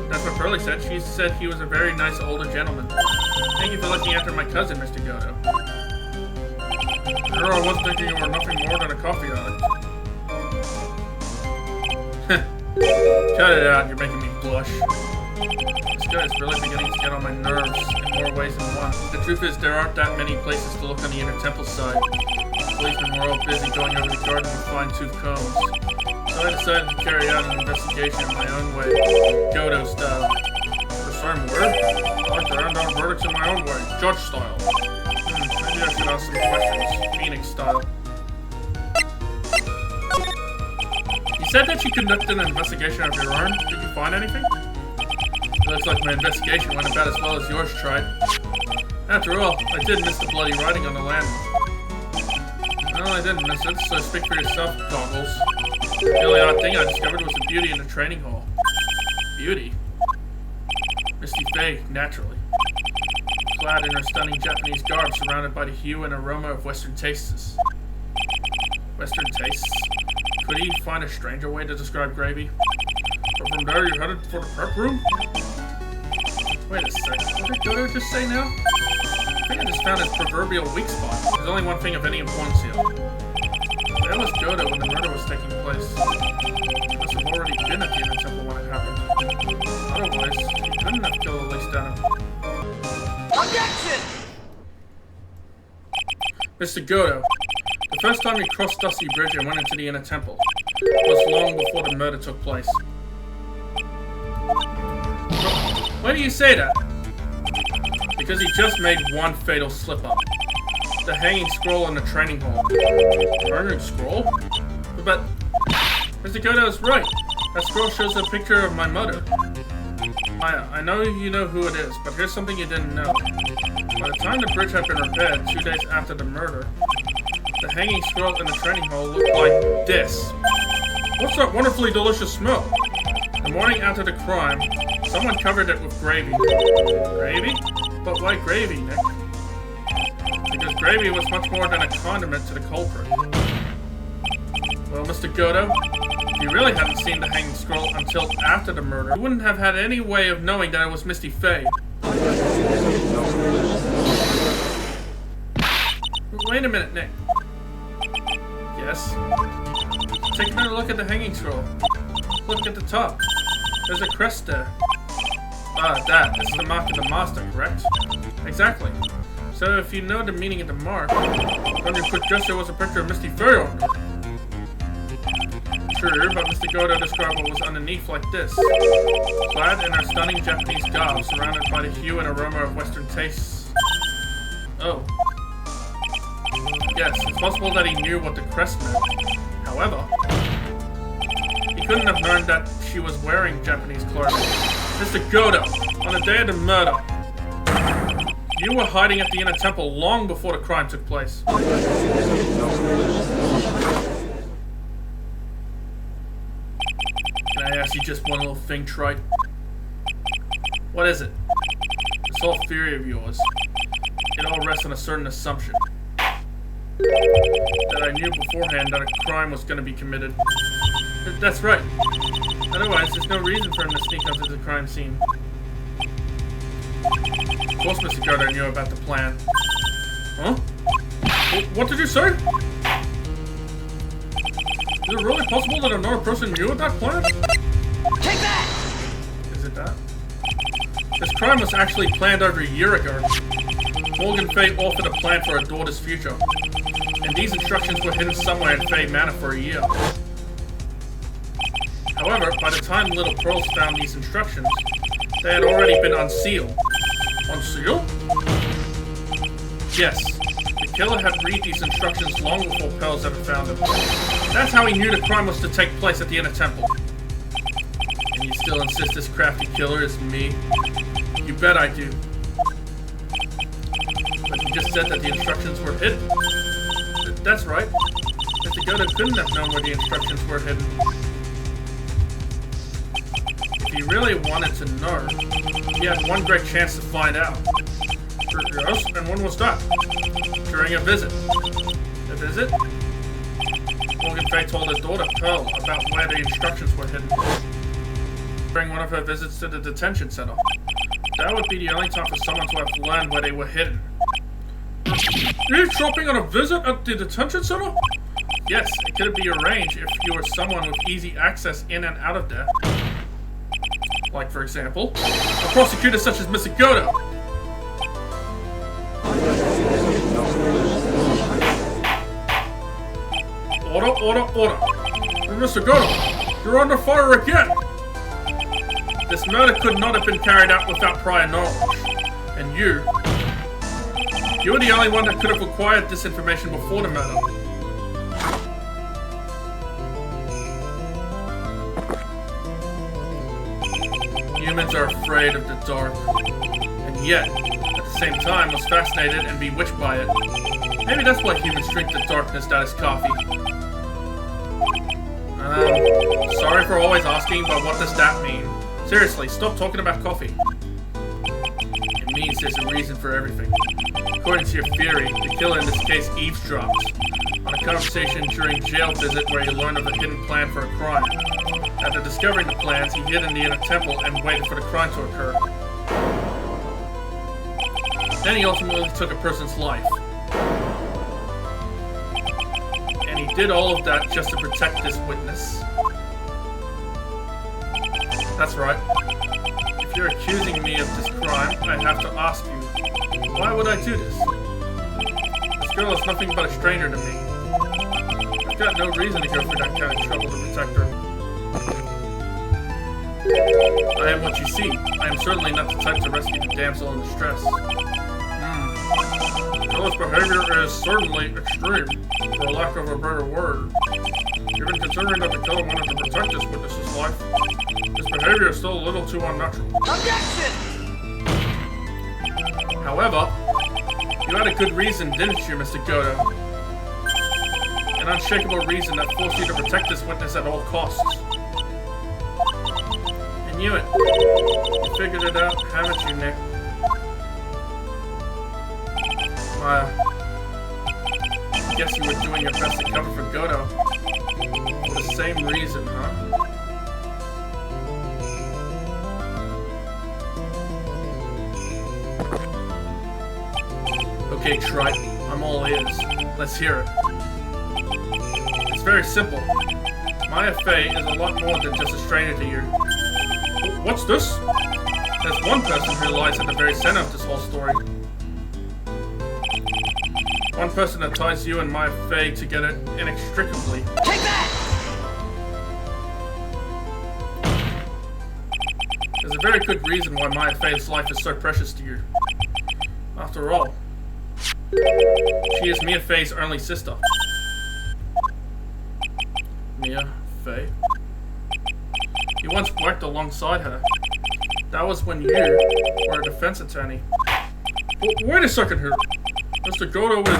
That's what Pearly said. She said he was a very nice older gentleman. Thank you for looking after my cousin, Mr. Godo. Sure, I was thinking you were nothing more than a coffee addict. Cut it out, you're making me blush. This guy is really beginning to get on my nerves in more ways than one. The truth is, there aren't that many places to look on the inner temple side. The policemen were all busy going over the garden with fine-tooth combs. So I decided to carry out an investigation in my own way, Godo style. The same word? I like to hand down verdicts in my own way, judge style. Maybe I should ask some questions, Phoenix style. said that you conducted an investigation of your own. Did you find anything? It looks like my investigation went about as well as yours tried. After all, I did miss the bloody writing on the landmark. Well, I didn't miss it, so speak for yourself, Goggles. The only odd thing I discovered was the beauty in the training hall. Beauty? Misty Faye, naturally. Clad in her stunning Japanese garb, surrounded by the hue and aroma of Western tastes. Western tastes? Could he find a stranger way to describe gravy? But from there, you headed for the prep room? Wait a sec, what did Godo just say now? I think I just found his proverbial weak spot. There's only one thing of any importance here. Where was Godo when the murder was taking place? He must have already been at the inner temple when it happened. Otherwise, he couldn't have killed Elise Denham. Objection! Mr. Godo, the first time you crossed Dusty Bridge and went into the inner temple was long before the murder took place. Why do you say that? Because he just made one fatal slip-up. The hanging scroll in the training hall. Hanging scroll? But Mr. Godo is right. That scroll shows a picture of my mother. I know you know who it is, but here's something you didn't know. By the time the bridge had been repaired 2 days after the murder, the hanging scroll in the training hall looked like this. What's that wonderfully delicious smell? The morning after the crime, someone covered it with gravy. Gravy? But why gravy, Nick? Because gravy was much more than a condiment to the culprit. Well, Mr. Godo, if you really hadn't seen the hanging scroll until after the murder, you wouldn't have had any way of knowing that it was Misty Faye. Wait a minute, Nick. Yes? Take another look at the hanging scroll. Look at the top. There's a crest there. Ah, that. It's the mark of the master, correct? Exactly. So if you know the meaning of the mark, then you could guess there was a picture of Misty Faye on it. True, but Mr. Godo described what was underneath like this. Clad in her stunning Japanese garb, surrounded by the hue and aroma of Western tastes. Oh. Yes, it's possible that he knew what the crest meant. However, he couldn't have known that she was wearing Japanese clothing. Mr. Godo, on the day of the murder, you were hiding at the inner temple long before the crime took place. Can I ask you just one little thing, Wright? What is it? This whole theory of yours, it all rests on a certain assumption. That I knew beforehand that a crime was going to be committed. That's right. Otherwise, there's no reason for him to sneak onto the crime scene. Of course Mr. Godo knew about the plan. Huh? What did you say? Is it really possible that another person knew of that plan? Take that! Is it that? This crime was actually planned over a year ago. Morgan Faye offered a plan for her daughter's future. And these instructions were hidden somewhere in Faye Manor for a year. However, by the time Little Pearls found these instructions, they had already been unsealed. Unsealed? Yes. The killer had read these instructions long before Pearls ever found them. That's how he knew the crime was to take place at the inner temple. And you still insist this crafty killer is me? You bet I do. But you just said that the instructions were hidden. That's right. Mr. Godo couldn't have known where the instructions were hidden. If he really wanted to know, he had one great chance to find out. Yes, and when was that? During a visit. A visit? Morgan Faye told his daughter, Pearl, about where the instructions were hidden. During one of her visits to the detention center. That would be the only time for someone to have learned where they were hidden. Eavesdropping on a visit at the detention center? Yes, it could be arranged if you were someone with easy access in and out of there. Like, for example, a prosecutor such as Mr. Godo. Order, order, order. Mr. Godo, you're under fire again. This murder could not have been carried out without prior knowledge. And you were the only one that could have acquired this information before the murder. humans are afraid of the dark, and yet, at the same time, was fascinated and bewitched by it. Maybe that's why humans drink the darkness that is coffee. Sorry for always asking, but what does that mean? Seriously, stop talking about coffee. It means there's a reason for everything. According to your theory, the killer in this case eavesdropped on a conversation during jail visit where he learned of a hidden plan for a crime. After discovering the plans, he hid in the inner temple and waited for the crime to occur. Then he ultimately took a person's life. And he did all of that just to protect this witness. That's right. If you're accusing me of this crime, I have to ask you, why would I do this? This girl is nothing but a stranger to me. I've got no reason to go through that kind of trouble to protect her. I am what you see. I am certainly not the type to rescue the damsel in distress. The killer's behavior is certainly extreme, for lack of a better word. Even considering that the killer wanted to protect this witness's life, his behavior is still a little too unnatural. Objection! However, you had a good reason, didn't you, Mr. Goto? An unshakable reason that forced you to protect this witness at all costs. I knew it. You figured it out, haven't you, Nick? I guess you were doing your best to cover for Goto. For the same reason, huh? Okay, Wright, I'm all ears. Let's hear it. It's very simple. Maya Fey is a lot more than just a stranger to you. What's this? There's one person who lies at the very center of this whole story. One person that ties you and Maya Fey together inextricably. Take that! There's a very good reason why Maya Fey's life is so precious to you. After all, she is Mia Fey's only sister. Mia Fey? You once worked alongside her. That was when you were a defense attorney. Wait a second here. Mr. Goto is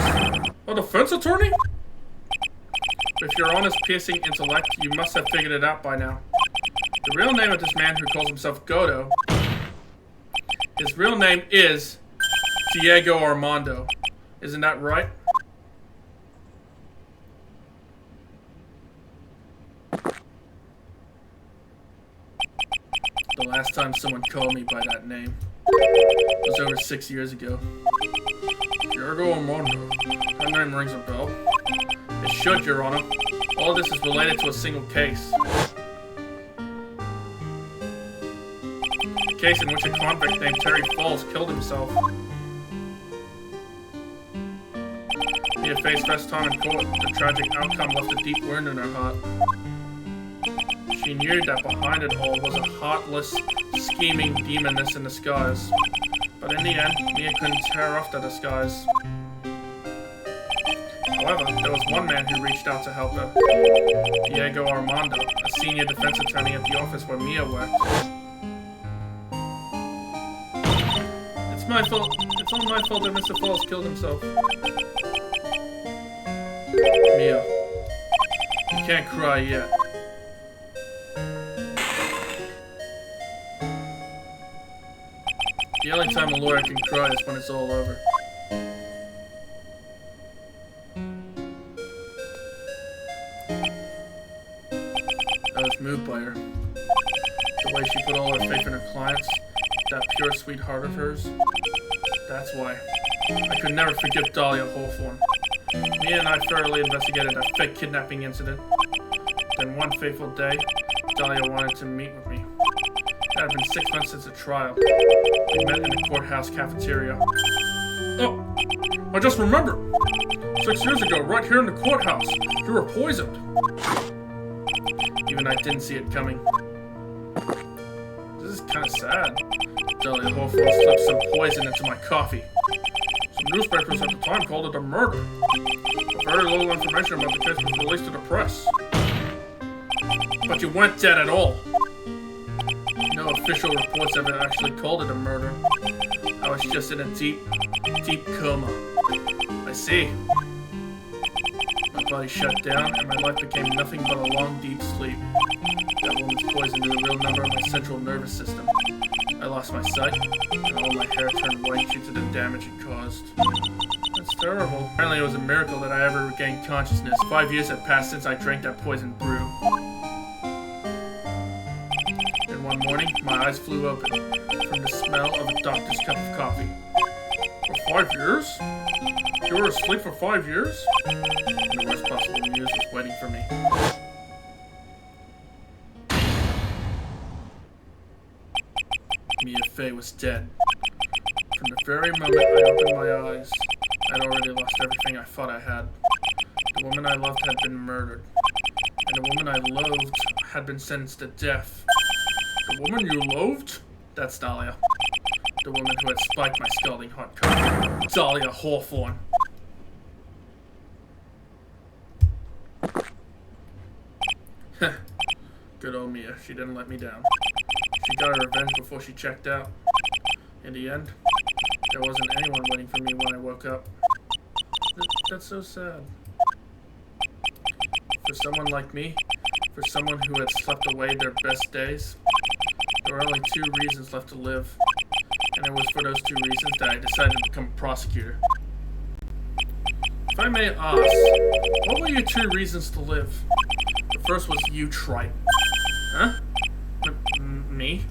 a defense attorney? With your honest, piercing intellect, you must have figured it out by now. The real name of this man who calls himself Goto, his real name is Diego Armando. Isn't that right? The last time someone called me by that name was over 6 years ago. Diego Armando. That name rings a bell. It should, Your Honor. All of this is related to a single case. A case in which a convict named Terry Falls killed himself. Mia Fey's first time in court, the tragic outcome left a deep wound in her heart. She knew that behind it all was a heartless, scheming demoness in disguise. But in the end, Mia couldn't tear off the disguise. However, there was one man who reached out to help her. Diego Armando, a senior defense attorney at the office where Mia worked. It's my fault. It's all my fault that Mr. Falls killed himself. Mia, you can't cry yet. The only time a lawyer can cry is when it's all over. I was moved by her. The way she put all her faith in her clients, that pure sweet heart of hers. That's why. I could never forgive Dahlia Hawthorne. Mia and I thoroughly investigated that fake kidnapping incident. Then one fateful day, Dahlia wanted to meet with me. It had been 6 months since the trial. We met in the courthouse cafeteria. Oh, I just remembered. 6 years ago, right here in the courthouse, you were poisoned. Even I didn't see it coming. This is kind of sad. Dahlia Hawthorne slipped some poison into my coffee. Some newspapers at the time called it a murder. But very little information about the case was released to the press. But you weren't dead at all. No, No official reports ever actually called it a murder. I was just in a deep, deep coma. I see. My body shut down, and my life became nothing but a long, deep sleep. That woman's poison did a real number on my central nervous system. I lost my sight, and all my hair turned white due to the damage it caused. That's terrible. Apparently it was a miracle that I ever regained consciousness. 5 years had passed since I drank that poisoned brew. And one morning, my eyes flew open from the smell of a doctor's cup of coffee. For 5 years? You were asleep for 5 years? And the worst possible news was waiting for me. Mia Fey was dead. From the very moment I opened my eyes, I'd already lost everything I thought I had. The woman I loved had been murdered, and the woman I loathed had been sentenced to death. The woman you loathed? That's Dahlia. The woman who had spiked my scalding hot coffee. Dahlia Hawthorne. Good old Mia, she didn't let me down. She got her revenge before she checked out. In the end, there wasn't anyone waiting for me when I woke up. That's so sad. For someone like me, for someone who had slept away their best days, there were only 2 reasons left to live. And it was for those 2 reasons that I decided to become a prosecutor. If I may ask, what were your 2 reasons to live? The first was you, Wright. Huh? Me?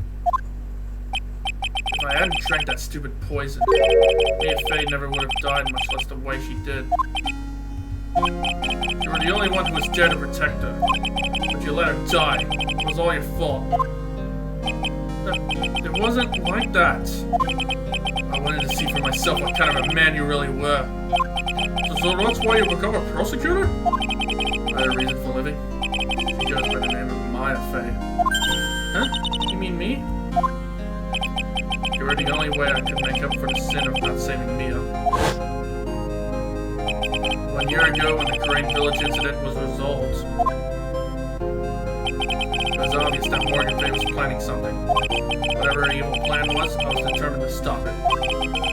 If I hadn't drank that stupid poison, Mia Fey never would have died, much less the way she did. You were the only one who was there to protect her, but you let her die. It was all your fault. It wasn't like that. I wanted to see for myself what kind of a man you really were. So that's why you become a prosecutor? I had a reason for living. She goes by the name of Mia Fey. Huh? You mean me? You were the only way I could make up for the sin of not saving Mia. 1 year ago, when the Crane Village incident was resolved, it was obvious that Morgan Fay was planning something. Whatever her evil plan was, I was determined to stop it.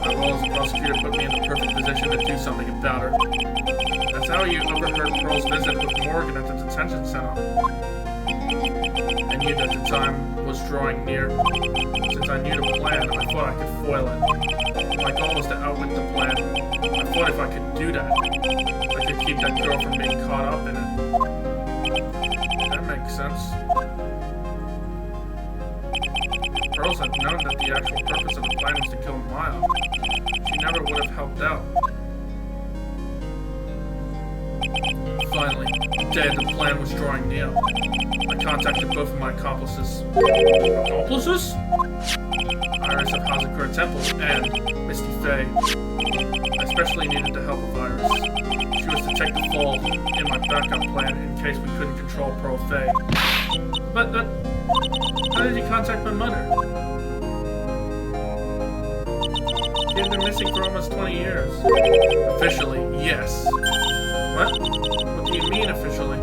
My role as a prosecutor put me in the perfect position to do something about her. That's how you overheard Pearl's visit with Morgan at the detention center. I knew that the time was drawing near. Since I knew the plan, I thought I could foil it. My goal was to outwit the plan. I thought if I could do that, I could keep that girl from being caught up in it. That makes sense. If Pearls had known that the actual purpose of the plan was to kill Maya, she never would have helped out. Finally, the day of the plan was drawing near. I contacted both of my accomplices. Accomplices? Iris of Hazakura Temple and Misty Fey. I especially needed the help of Iris. She was to take the fall in my backup plan in case we couldn't control Pearl Fey. But, how did you contact my mother? She had been missing for almost 20 years. Officially, yes. What? What do you mean, officially?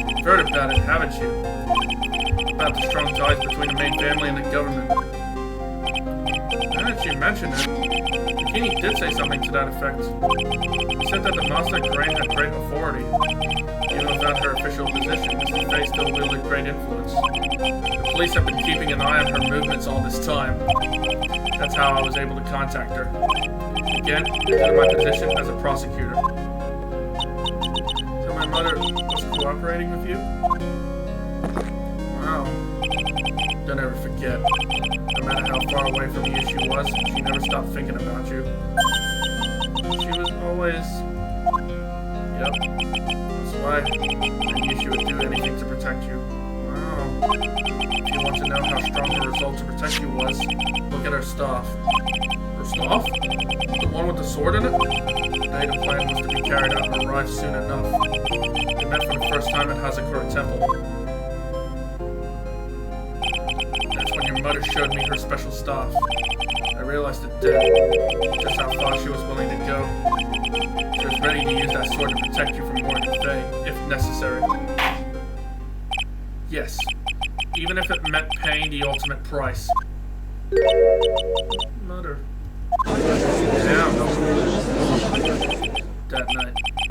You've heard about it, haven't you? About the strong ties between the main family and the government. Now that you mention it, Bikini did say something to that effect. He said that the Master Crane had great authority. Even without her official position, Misty Fey still wielded great influence. The police have been keeping an eye on her movements all this time. That's how I was able to contact her. Again, due to my position as a prosecutor. So my mother was cooperating with you? Wow. Don't ever forget. No matter how far away from you she was, she never stopped thinking about you. She was always... Yep. That's why I knew she would do anything to protect you. Wow. If you want to know how strong her resolve to protect you was, look at her staff. Her staff? The one with the sword in it? The day the plan was to be carried out and arrived soon enough. They met for the first time at Hazakura Temple. That's when your mother showed me her special staff. I realized it then, just how far she was willing to go. She was ready to use that sword to protect you from Morgan Fey, if necessary. Yes, even if it meant paying the ultimate price. Murder. Down.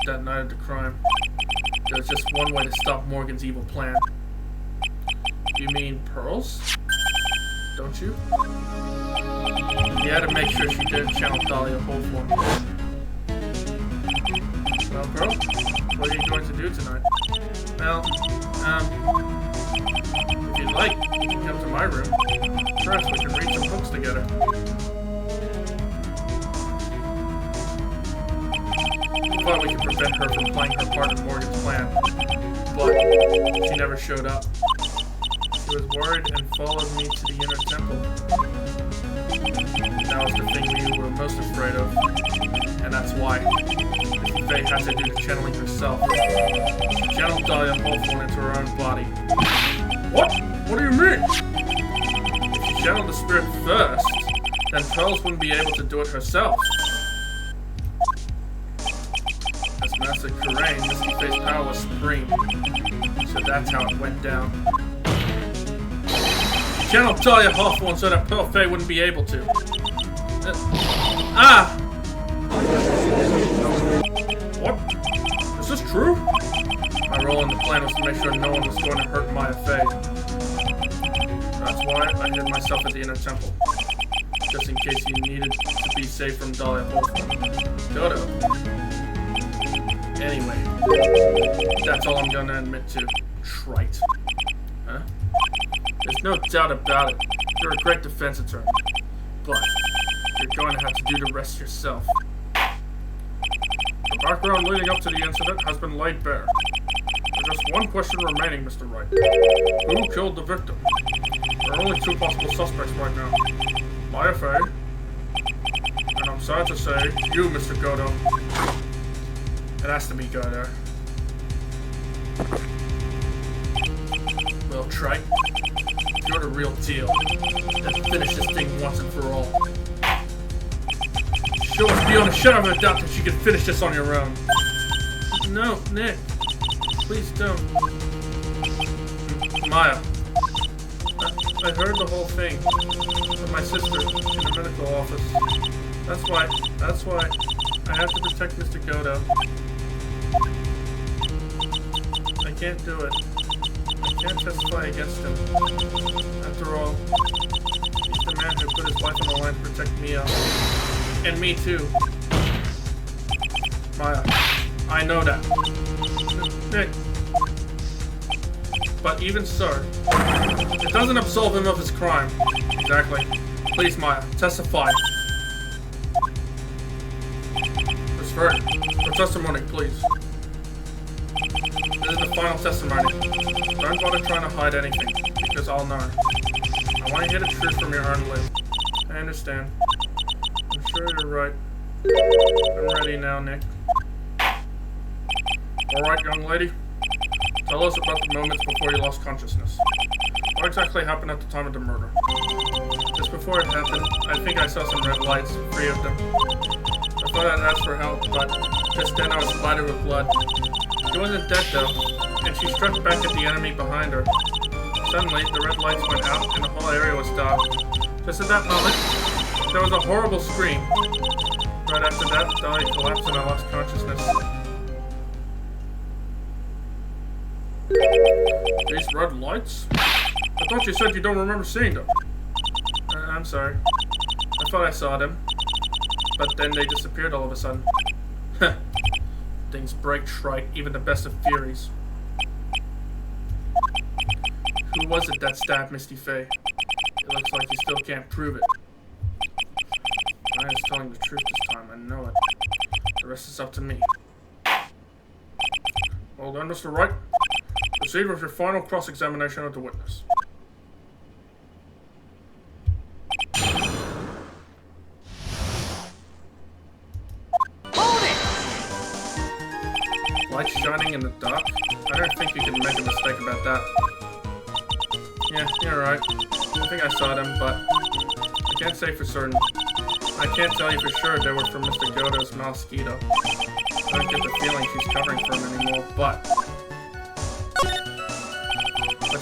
That night of the crime, there was just one way to stop Morgan's evil plan. You mean pearls? Don't you? You had to make sure she didn't channel Dahlia Hawthorne. Well, Pearl, what are you going to do tonight? Well, if you'd like, you can come to my room. Perhaps we can read some books together. I thought we could prevent her from playing her part in Morgan's plan, but she never showed up. She was worried and followed me to the inner temple. That was the thing we were most afraid of, and that's why Mrs. Faye has to do the channeling herself. She channeled Dahlia Hawthorne into her own body. What? What do you mean? If she channeled the spirit first, then Pearls wouldn't be able to do it herself. As Master Karain, Misty Faye's power was supreme, so that's how it went down. She channeled Dahlia Hawthorne so that Pearl Faye wouldn't be able to. What? Is this true? My role in the plan was to make sure no one was going to hurt Maya Faye. That's why I hid myself at the inner temple. Just in case you needed to be safe from Dahlia Hawthorne. Dodo. Anyway, that's all I'm gonna admit to. Trite. Huh? There's no doubt about it. You're a great defense attorney. But you're going to have to do the rest yourself. The background leading up to the incident has been laid bare. There's just one question remaining, Mr. Wright. Who killed the victim? There are only two possible suspects right now. Maya Faye, and I'm sad to say, you, Mr. Godo. It has to be Godo. Well, Trite, you're the real deal. Let's finish this thing once and for all. Show us beyond a shadow of a doubt that you can finish this on your own. No, Nick. Please don't. Maya. I heard the whole thing from my sister in the medical office. That's why I have to protect Mr. Godo. I can't do it. I can't testify against him. After all, he's the man who put his life on the line to protect Mia. And me too. Maya, I know that. Nick. But even so, it doesn't absolve him of his crime. Exactly. Please, Maya, testify. Miss Wright, your testimony, please. This is the final testimony. Don't bother trying to hide anything, because I'll know. I want to hear the truth from your own lips. I understand. I'm sure you're right. I'm ready now, Nick. Alright, young lady. Tell us about the moments before you lost consciousness. What exactly happened at the time of the murder? Just before it happened, I think I saw some red lights, 3 of them. I thought I'd ask for help, but just then I was splattered with blood. She wasn't dead though, and she struck back at the enemy behind her. Suddenly, the red lights went out and the whole area was dark. Just at that moment, there was a horrible scream. Right after that, Dahlia collapsed and I lost consciousness. These red lights? I thought you said you don't remember seeing them. I'm sorry. I thought I saw them. But then they disappeared all of a sudden. Things break, Trite, even the best of theories. Who was it that stabbed Misty Faye? It looks like you still can't prove it. I was telling the truth this time, I know it. The rest is up to me. Well then, Mr. Wright, proceed with your final cross-examination of the witness. Hold it! Lights shining in the dark? I don't think you can make a mistake about that. Yeah, you're right. I think I saw them, but I can't say for certain. I can't tell you for sure they were from Mr. Godo's mosquito. I don't get the feeling she's covering for him anymore, but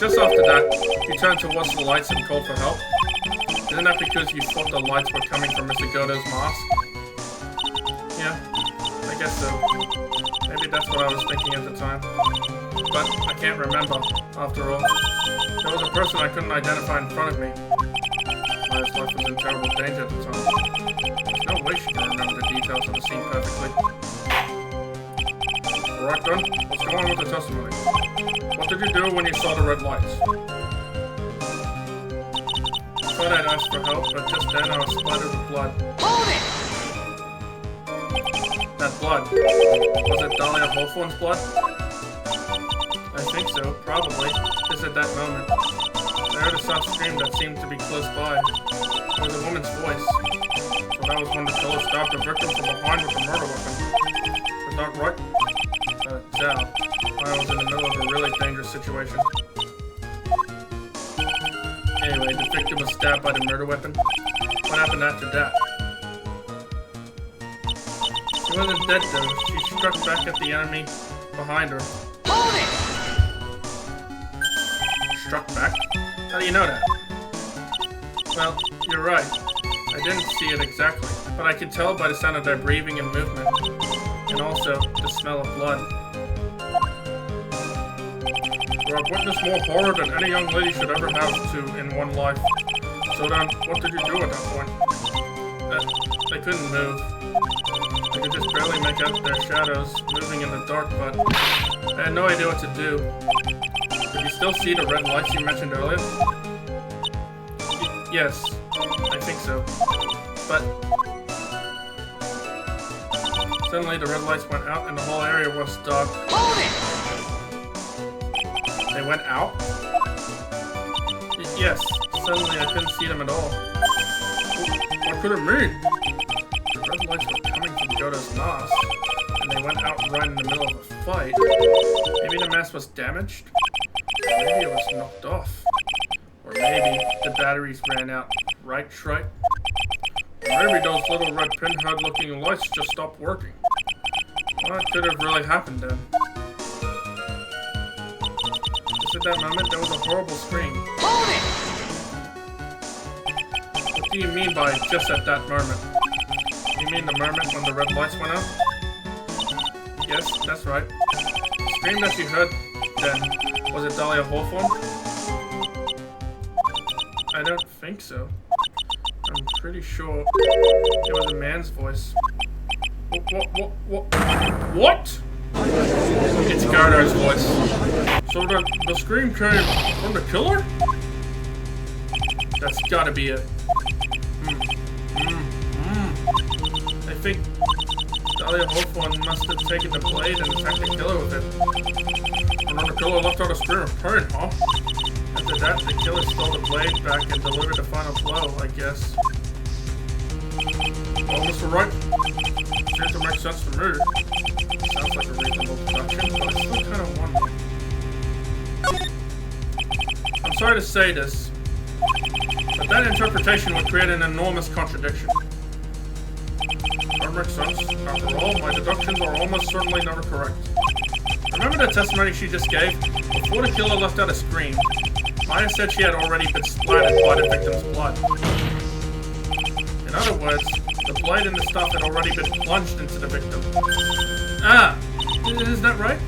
just after that, you turned towards the lights and called for help. Isn't that because you thought the lights were coming from Mr. Godo's mask? Yeah, I guess so. Maybe that's what I was thinking at the time. But I can't remember, after all. There was a person I couldn't identify in front of me. My life was in terrible danger at the time. There's no way she can remember the details of the scene perfectly. Alright then, let's go on with the testimony. What did you do when you saw the red lights? I thought I'd ask for help, but just then I was splattered with blood. Hold it! That blood. Was it Dahlia Hawthorne's blood? I think so, probably. Just at that moment. I heard a soft scream that seemed to be close by. It was a woman's voice. So that was when the killer stabbed the victim from behind with a murder weapon. Is that right? Yeah. I was in the middle of a really dangerous situation. Anyway, the victim was stabbed by the murder weapon. What happened after that? She wasn't dead though. She struck back at the enemy behind her. Hold it! Struck back? How do you know that? Well, you're right. I didn't see it exactly, but I could tell by the sound of their breathing and movement, and also the smell of blood. You have witnessed more horror than any young lady should ever have to in one life. So then, what did you do at that point? They couldn't move. They could just barely make out their shadows moving in the dark, but I had no idea what to do. Did you still see the red lights you mentioned earlier? Yes, I think so. But suddenly the red lights went out and the whole area was dark. Hold it! They went out? Yes, suddenly I couldn't see them at all. What could it mean? The red lights were coming from Godo's mask, and they went out right in the middle of a fight. Maybe the mask was damaged? Or maybe it was knocked off. Or maybe the batteries ran out. Right, Wright? Or maybe those little red pinhead-looking lights just stopped working. What could have really happened then? Just at that moment, there was a horrible scream. Hold it! What do you mean by just at that moment? You mean the moment when the red lights went out? Yes, that's right. The scream that you heard then, was it Dahlia Hawthorne? I don't think so. I'm pretty sure it was a man's voice. What? It's Godo's voice. So the scream came from the killer? That's gotta be it. I think Dahlia Hawthorne must have taken the blade and attacked the killer with it. And then the killer left out a scream of pain, huh? After that, the killer stole the blade back and delivered the final blow, I guess. Well, Mr. Wright, seems to make sense to me. Sounds like a reasonable deduction, but I still kind of wonder. I'm sorry to say this, but that interpretation would create an enormous contradiction. That makes sense. After all, my deductions are almost certainly never correct. Remember the testimony she just gave? Before the killer left out a scream, Maya said she had already been splattered by the victim's blood. In other words, the blade and the stuff had already been plunged into the victim. Ah! Is that right?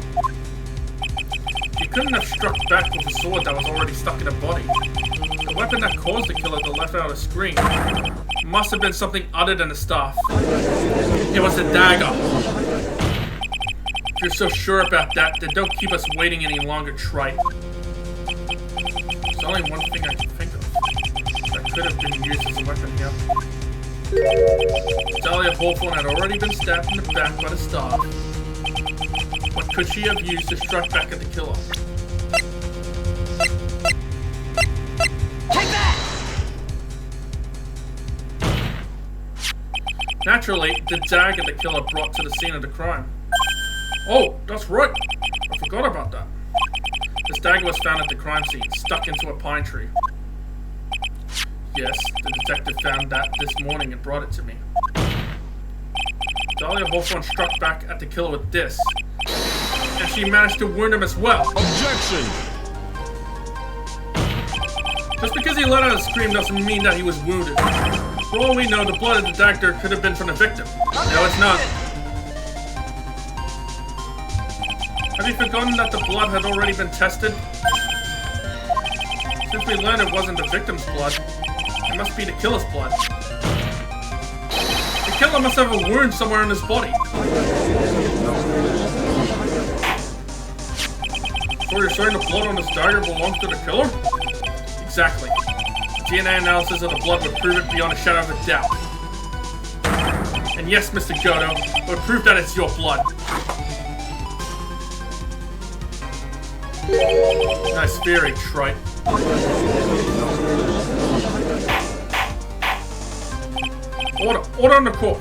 She couldn't have struck back with a sword that was already stuck in her body. The weapon that caused the killer to let out a scream must have been something other than a staff. It was a dagger. If you're so sure about that, then don't keep us waiting any longer, Tripe. There's only one thing I can think of that could have been used as a weapon here. Dahlia Hawthorne had already been stabbed in the back by the staff. What could she have used to strike back at the killer? Take that! Naturally, the dagger the killer brought to the scene of the crime. Oh, that's right. I forgot about that. This dagger was found at the crime scene, stuck into a pine tree. Yes, the detective found that this morning and brought it to me. Dahlia Hawthorne struck back at the killer with this, and she managed to wound him as well. Objection! Just because he let out a scream doesn't mean that he was wounded. For all we know, the blood of the dagger could have been from the victim. No, it's not. Have you forgotten that the blood had already been tested? Since we learned it wasn't the victim's blood, it must be the killer's blood. The killer must have a wound somewhere in his body. So you're saying the blood on this dagger belongs to the killer? Exactly. DNA analysis of the blood would prove it beyond a shadow of a doubt. And yes, Mr. Goto, it would prove that it's your blood. Nice theory, Wright. Order on the court.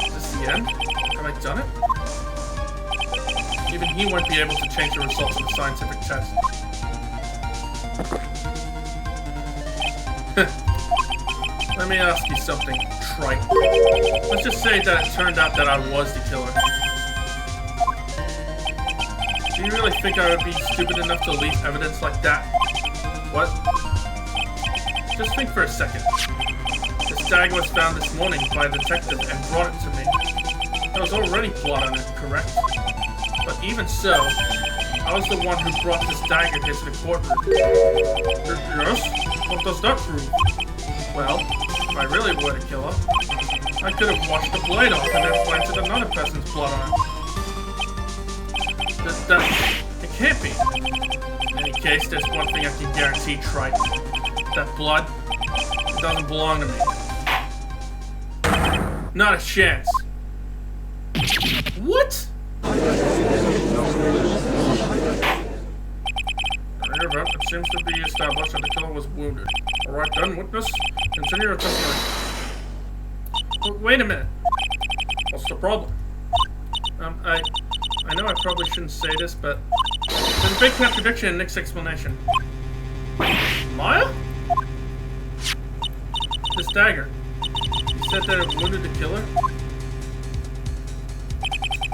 Is this the end? Have I done it? Even he won't be able to change the results of the scientific test. Let me ask you something, Wright. Let's just say that it turned out that I was the killer. Do you really think I would be stupid enough to leave evidence like that? What? Just think for a second. This dagger was found this morning by a detective and brought it to me. There was already blood on it, correct? But even so, I was the one who brought this dagger here to the courtroom. Yes? What does that prove? Well, if I really were the killer, I could have washed the blade off and then planted another person's blood on it. It can't be. In any case, there's one thing I can guarantee, Wright. That blood, it doesn't belong to me. Not a chance. What? It seems to be established that the killer was wounded. Alright then, witness, continue your testimony. Wait a minute. What's the problem? I know I probably shouldn't say this, but there's a big contradiction in Nick's explanation. Maya? This dagger. You said that it wounded the killer?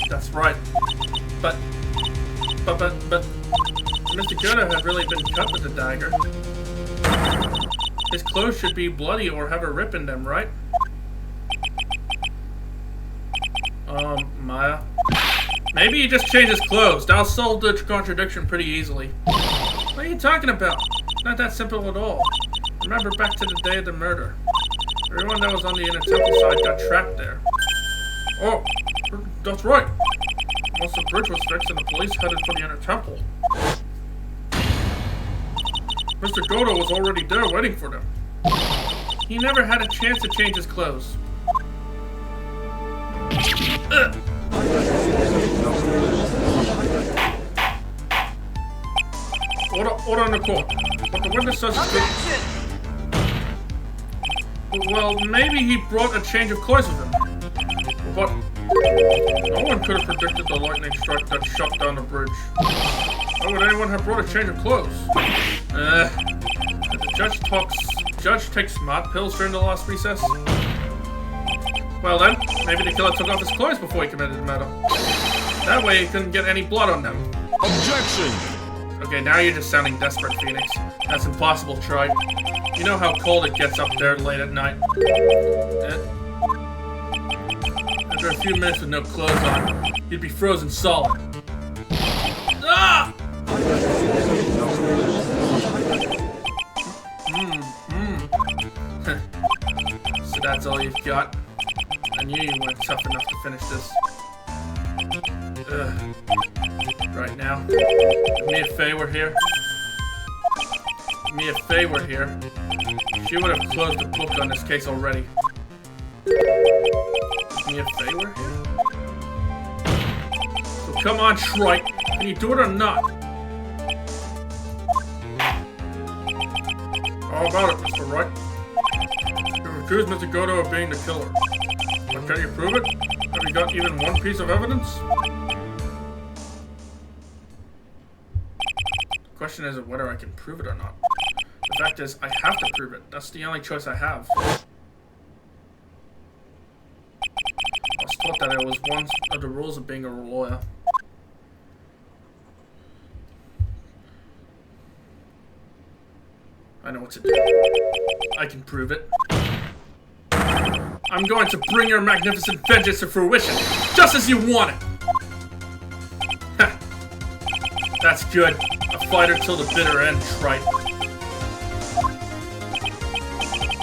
That's right. But Mr. Goto had really been cut with the dagger. His clothes should be bloody or have a rip in them, right? Maya. Maybe he just changed his clothes. That'll solve the contradiction pretty easily. What are you talking about? Not that simple at all. Remember back to the day of the murder. Everyone that was on the inner temple side got trapped there. Oh, that's right. Once the bridge was fixed and the police headed for the inner temple. Mr. Goto was already there waiting for them. He never had a chance to change his clothes. Order on the court. But the witness says it's well, maybe he brought a change of clothes with him. But no one could have predicted the lightning strike that shut down the bridge. Why would anyone have brought a change of clothes? Did the judge take smart pills during the last recess? Well then, maybe the killer took off his clothes before he committed the murder. That way he couldn't get any blood on them. Objection! Okay, now you're just sounding desperate, Phoenix. That's impossible, Troy. You know how cold it gets up there late at night. After a few minutes with no clothes on, you'd be frozen solid. Ah! So that's all you've got? I knew you weren't tough enough to finish this. Right now, if Mia Fey were here, she would have closed the book on this case already. If Mia Fey were here? So come on, Wright. Can you do it or not? How about it, Mr. Wright? You've accused Mr. Goto of being the killer. But can you prove it? Have you got even one piece of evidence? The question isn't whether I can prove it or not. The fact is, I have to prove it. That's the only choice I have. I was taught that it was one of the rules of being a lawyer. I know what to do. I can prove it. I'm going to bring your magnificent vengeance to fruition, just as you want it! Ha! That's good. A fighter till the bitter end, Wright.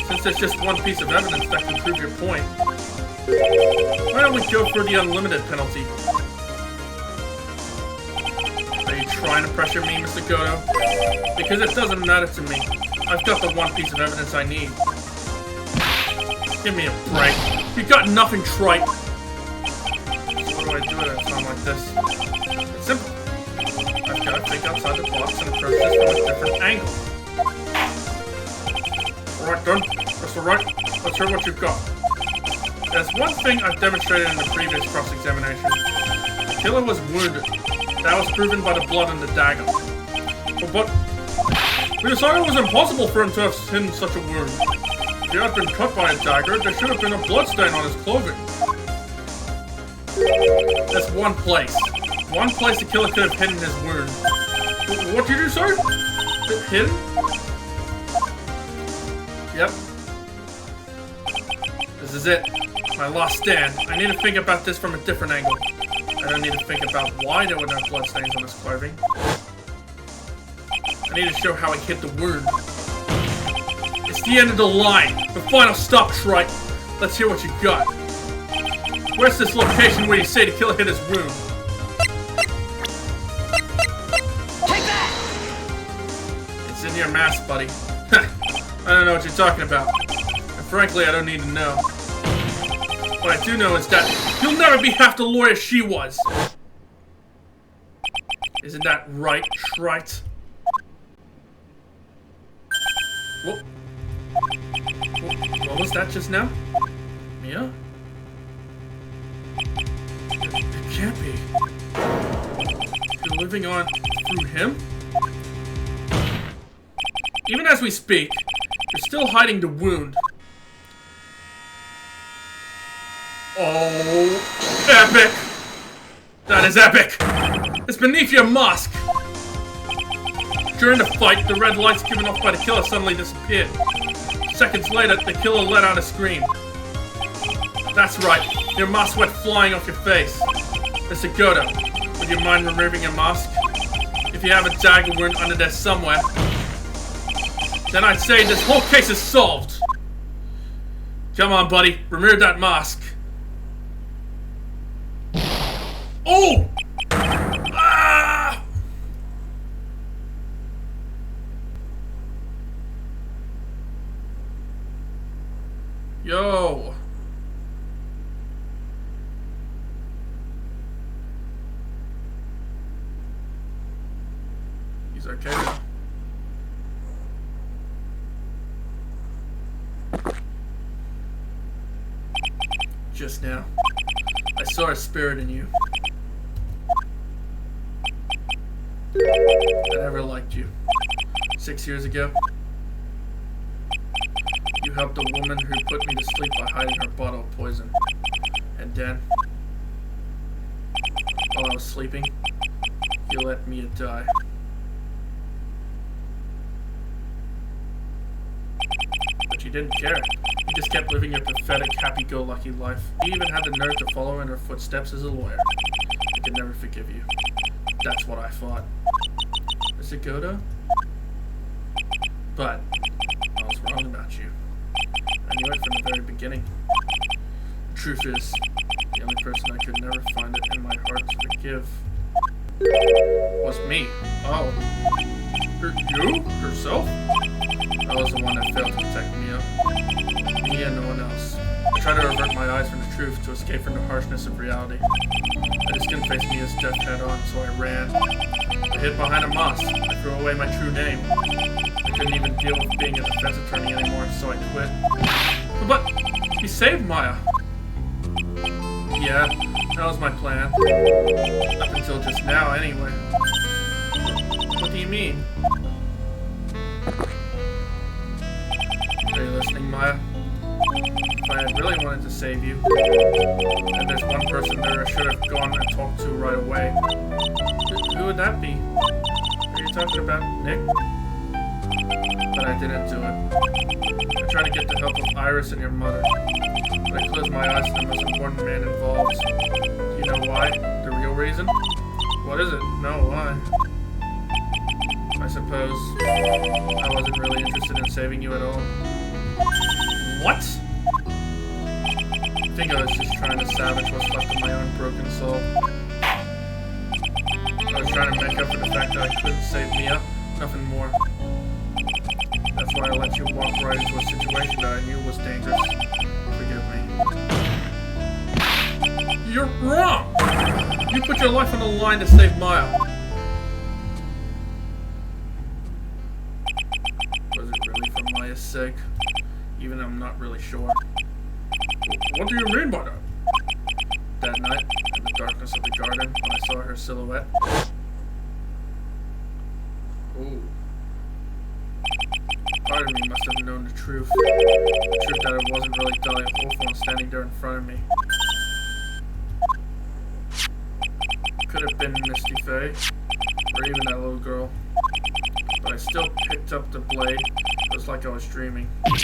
Since there's just one piece of evidence that can prove your point, why don't we go for the unlimited penalty? Are you trying to pressure me, Mr. Goto? Because it doesn't matter to me. I've got the one piece of evidence I need. Give me a break. You got nothing, Trite. So what do I do at a time like this? It's simple. I've got to think outside the box and approach this from a different angle. Alright then, that's alright. Let's hear what you've got. There's one thing I've demonstrated in the previous cross-examination. The killer was wounded. That was proven by the blood on the dagger. But we decided it was impossible for him to have hidden such a wound. If he had been cut by a dagger, there should have been a bloodstain on his clothing. That's one place. One place the killer could have hidden his wound. What did you say? Hidden? Yep. This is it. My last stand. I need to think about this from a different angle. I don't need to think about why there were no bloodstains on his clothing. I need to show how he hit the wound. It's the end of the line. The final stop, Trite. Let's hear what you got. Where's this location where you say the killer hit his wound? Take that! It's in your mask, buddy. I don't know what you're talking about. And frankly, I don't need to know. What I do know is that you'll never be half the lawyer she was. Isn't that right, Wright? What was that just now? Mia? It can't be. You're living on through him? Even as we speak, you're still hiding the wound. Oh, epic! That is epic! It's beneath your mask! During the fight, the red lights given off by the killer suddenly disappeared. Seconds later, the killer let out a scream. That's right, your mask went flying off your face. Mr. Goto, would you mind removing your mask? If you have a dagger wound under there somewhere, then I'd say this whole case is solved. Come on, buddy, remove that mask. Oh! Ah! Yo! He's okay now. Just now, I saw a spirit in you. I never liked you. 6 years ago, you helped a woman who put me to sleep by hiding her bottle of poison. And then, while I was sleeping, you let Mia die. But you didn't care. You just kept living your pathetic, happy-go-lucky life. You even had the nerve to follow in her footsteps as a lawyer. I could never forgive you. That's what I thought. Mr. Goto? But I was wrong about you. I knew it from the very beginning. The truth is, the only person I could never find it in my heart to forgive was me. Oh. You? Yourself? I was the one that failed to protect Mia. Me and no one else. I tried to avert my eyes from the truth to escape from the harshness of reality. I just couldn't face Mia's death head on, so I ran. I hid behind a mask. I threw away my true name. I couldn't even deal with being a defense attorney anymore, so I quit. But he saved Maya. Yeah, that was my plan. Up until just now, anyway. What do you mean? Are you listening, Maya? If I had really wanted to save you, and there's one person there I should have gone and talked to right away. Who would that be? Are you talking about Nick? but I didn't do it. I tried to get the help of Iris and your mother, but I closed my eyes to the most important man involved. Do you know why? The real reason? What is it? No, why? I suppose I wasn't really interested in saving you at all. What? I think I was just trying to salvage what's left of my own broken soul. I was trying to make up for the fact that I couldn't save Mia, nothing more. That's why I let you walk right into a situation that I knew was dangerous. Forgive me. You're wrong! You put your life on the line to save Maya. Was it really for Maya's sake? Even I'm not really sure. What do you mean by that? That night, in the darkness of the garden, when I saw her silhouette. Ooh. Part of me must have known the truth. The truth that it wasn't really Dahlia Hawthorne standing there in front of me. Could have been Misty Faye, or even that little girl. But I still picked up the blade. It was like I was dreaming. I'm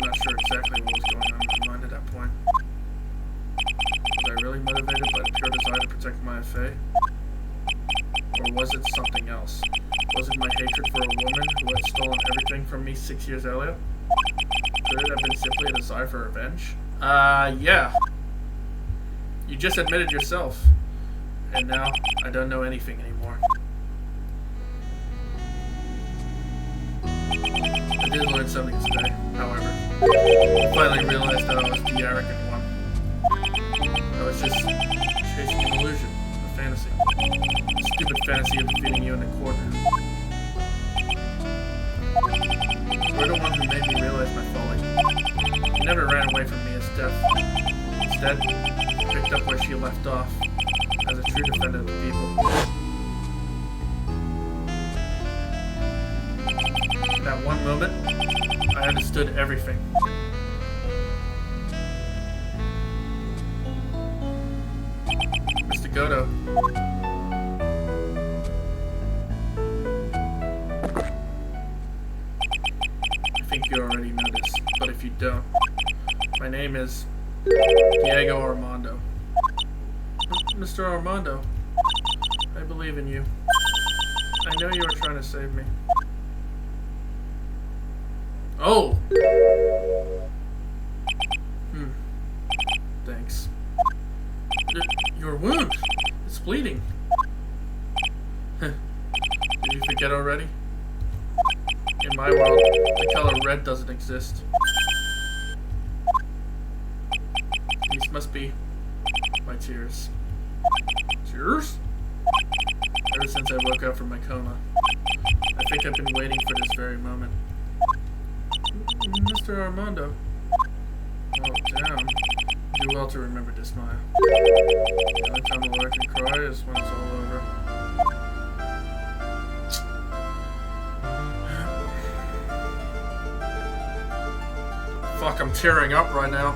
not sure exactly what was going on in my mind at that point. Was I really motivated by the pure desire to protect Maya Faye? Or was it something else? Was it my hatred for a woman who had stolen everything from me 6 years earlier? Could it have been simply a desire for revenge? Yeah. You just admitted yourself. And now, I don't know anything anymore. I did learn something today, however. I finally realized that I was the arrogant one. I was just chasing an illusion, a fantasy. A stupid fantasy of defeating you in the corner. You were the one who made me realize my folly. You never ran away from Mia's death. Instead, you picked up where she left off, as a true defender of the people. In that one moment, I understood everything. Mr. Godo. I think you already know this, but if you don't, my name is Diego Armando. Mr. Armando, I believe in you. I know you were trying to save me. Oh! Thanks. Your wound! It's bleeding. Did you forget already? In my world, the color red doesn't exist. These must be my tears. Tears? Ever since I woke up from my coma. I think I've been waiting for this very moment. Mr. Armando. Oh, damn. Do well to remember this, Maya. The only time a lawyer can cry is when it's all over. Fuck, I'm tearing up right now.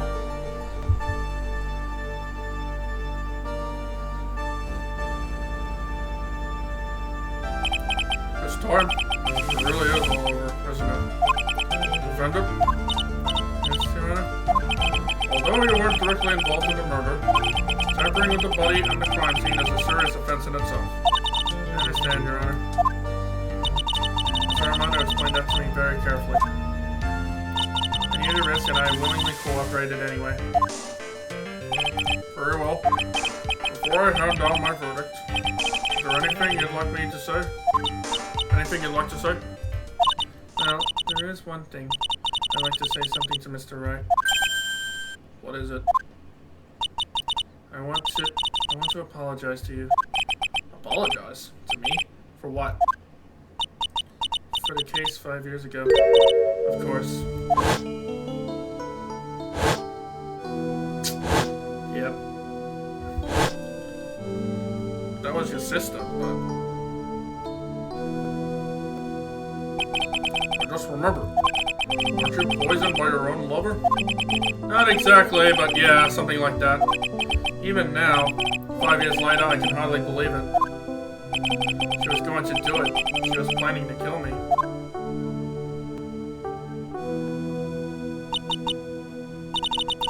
This time, it really is all over, isn't it? Defendant? Yes, Your Honor? Although you weren't directly involved in the murder, tampering with the body and the crime scene is a serious offense in itself. I understand, Your Honor. Mr. Armando explained that to me very carefully. I knew the risk and I willingly cooperated anyway. Very well. Before I hand down my verdict, is there anything you'd like me to say? Anything you'd like to say? Well, there is one thing. I'd like to say something to Mr. Wright. What is it? I want to apologize to you. Apologize? To me? For what? For the case 5 years ago. Of course. Yep. That was your sister, but... Just remember, weren't you poisoned by your own lover? Not exactly, but yeah, something like that. Even now, 5 years later, I can hardly believe it. She was going to do it. She was planning to kill me.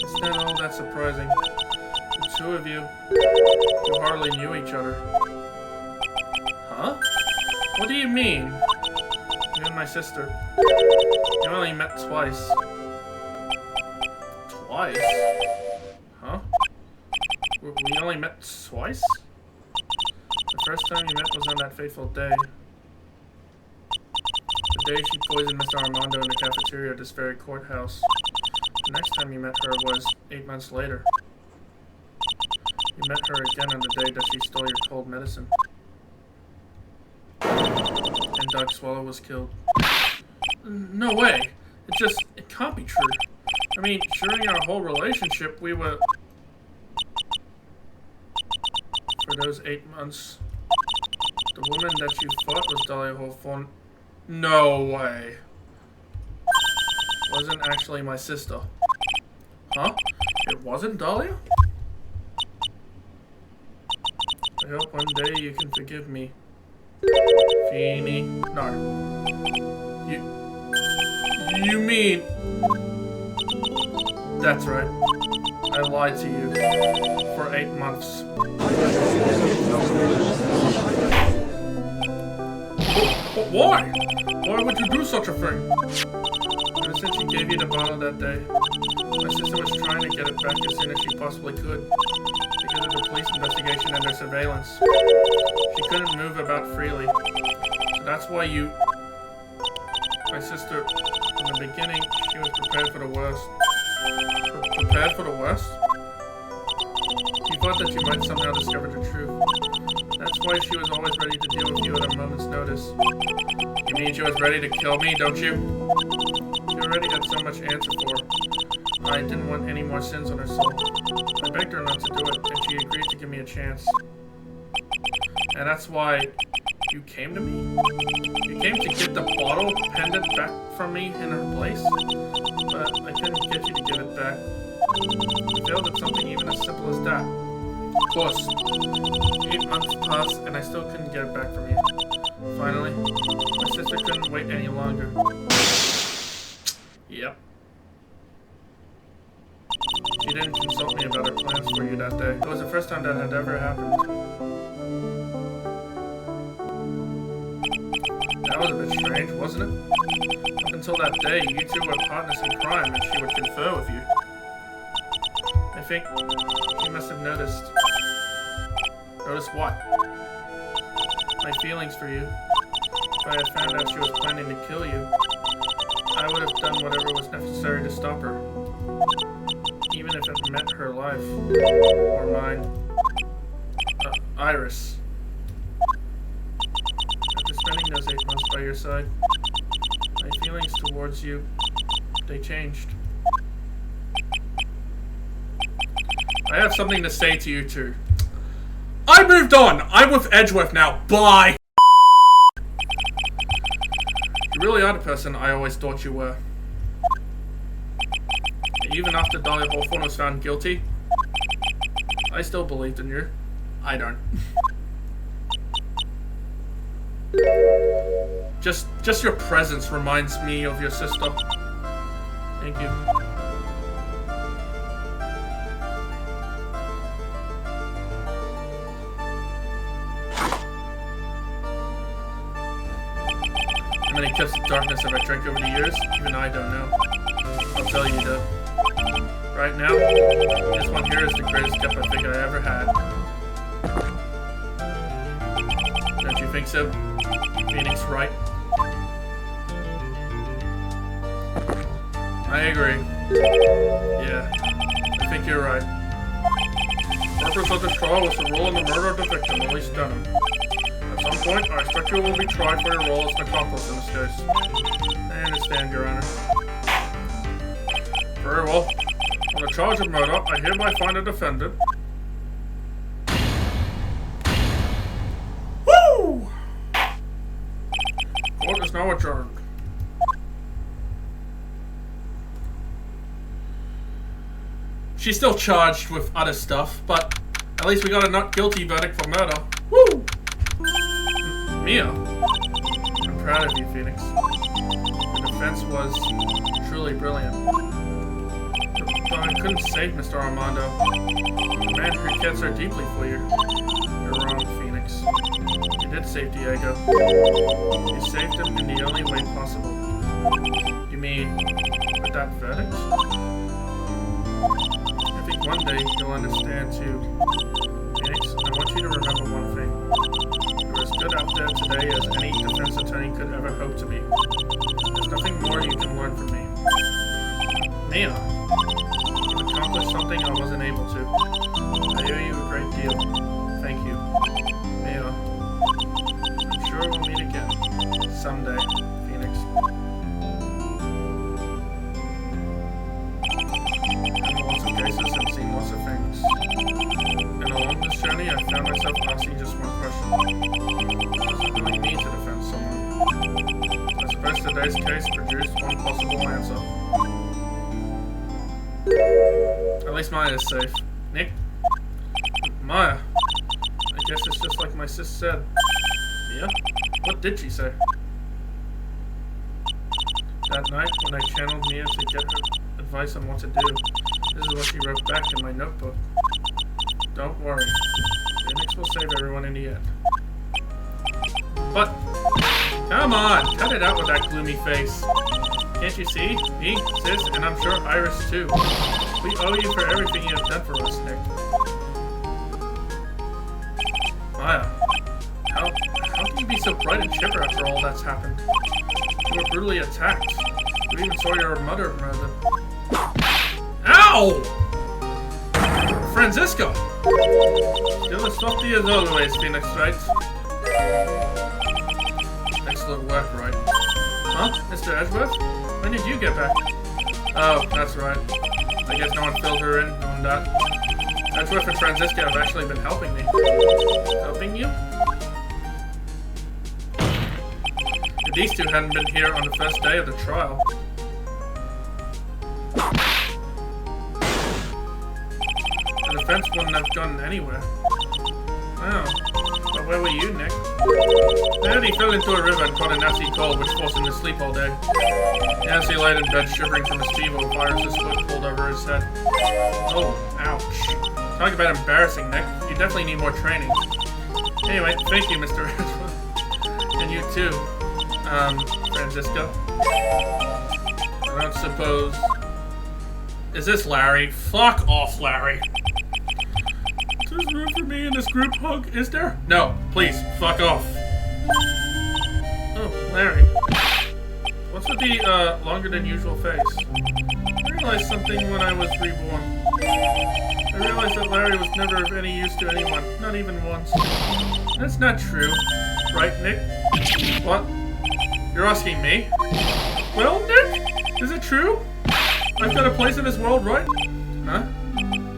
It's not all that surprising. The two of you hardly knew each other. Huh? What do you mean? You and my sister. You only met twice. Twice? Huh? We only met twice? The first time you met was on that fateful day. The day she poisoned Mr. Armando in the cafeteria at this very courthouse. The next time you met her was 8 months later. You met her again on the day that she stole your cold medicine. And Doug Swallow was killed. No way! It can't be true. I mean, during our whole relationship, we were... For those 8 months, the woman that you fought was Dahlia Hawthorne. No way. Wasn't actually my sister. Huh? It wasn't Dahlia? I hope one day you can forgive me. Feeny. No. You mean... That's right. I lied to you for 8 months. But why? Why would you do such a thing? Ever since she gave you the bottle that day, my sister was trying to get it back as soon as she possibly could. Because of the police investigation and their surveillance. She couldn't move about freely. So that's why you... My sister, from the beginning, she was prepared for the worst. Prepared for the worst? You thought that you might somehow discover the truth. That's why she was always ready to deal with you at a moment's notice. You mean she was ready to kill me, don't you? She already had so much answer for. I didn't want any more sins on her soul. I begged her not to do it, and she agreed to give me a chance. And that's why you came to me? You came to get the bottle pendant back from me in her place? But I couldn't get you to give it back. You failed at something even as simple as that. Of course. 8 months passed, and I still couldn't get it back from you. Finally, my sister couldn't wait any longer. Yep. She didn't consult me about her plans for you that day. It was the first time that had ever happened. That was a bit strange, wasn't it? Up until that day, you two were partners in crime and she would confer with you. I think she must have noticed. Noticed what? My feelings for you. If I had found out she was planning to kill you, I would have done whatever was necessary to stop her. Even if it meant her life. Or mine. Iris. After spending those 8 months by your side, my feelings towards you, they changed. I have something to say to you two. I moved on! I'm with Edgeworth now. Bye! You really are the person I always thought you were. Even after Dahlia Hawthorne was found guilty, I still believed in you. I don't. Just your presence reminds me of your sister. Thank you. How many cups of darkness have I drank over the years? Even I don't know. I'll tell you though. Right now, this one here is the greatest cup I think I ever had. Don't you think so, Phoenix Wright? I agree. Yeah, I think you're right. The purpose of this trial was to rule on the murder of the victim, Elise Dunham. At some point, I expect you will be tried for your role as an accomplice in this case. I understand, Your Honor. Very well. On the charge of murder, I hereby find a defendant. Woo! Court is now adjourned. She's still charged with other stuff, but at least we got a not guilty verdict for murder. Woo! Mia, I'm proud of you, Phoenix. Your defense was truly brilliant. Though I couldn't save Mr. Armando. The man who cared so deeply for you. You're wrong, Phoenix. You did save Diego. You saved him in the only way possible. You mean, with that verdict? I think one day you'll understand too. Phoenix, I want you to remember one thing. You're as good out there today as any defense attorney could ever hope to be. There's nothing more you can learn from me. Mia, you've accomplished something I wasn't able to. I owe you a great deal. Thank you. Mia, I'm sure we'll meet again. Someday, Phoenix. I've lots of cases and seen lots of things. And along this journey, I found myself asking just one question. What does it really mean to defend someone? I suppose today's case produced one possible answer. At least Maya is safe. Nick? Maya? I guess it's just like my sis said. Mia? What did she say? That night, when I channeled Mia to get her advice on what to do, this is what she wrote back in my notebook. Don't worry. Phoenix will save everyone in the end. But, come on! Cut it out with that gloomy face. Can't you see? Me, sis, and I'm sure Iris too. We owe you for everything you have done for us, Nick. Maya, how can you be so bright and chipper after all that's happened? You were brutally attacked. You even saw your mother murdered. Ow! Francisco! Still as softy as always, Phoenix, right? Excellent work, Wright. Huh? Mr. Edgeworth? When did you get back? Oh, that's right. I guess no one filled her in on that. Edgeworth and Francisco have actually been helping me. Helping you? If these two hadn't been here on the first day of the trial. The defense wouldn't have gone anywhere. Oh. But where were you, Nick? Then he fell into a river and caught a nasty cold, which forced him to sleep all day. As he laid in bed shivering from his fever with Iris' foot pulled over his head. Oh, ouch. Talk about embarrassing, Nick. You definitely need more training. Anyway, thank you, Mr. Edgeworth. And you too, Francisco. I don't suppose... Is this Larry? Fuck off, Larry. There's room for me in this group hug, is there? No, please, fuck off. Oh, Larry. What's with the, longer than usual face? I realized something when I was reborn. I realized that Larry was never of any use to anyone, not even once. That's not true. Right, Nick? What? You're asking me? Well, Nick? Is it true? I've got a place in this world, right? Huh?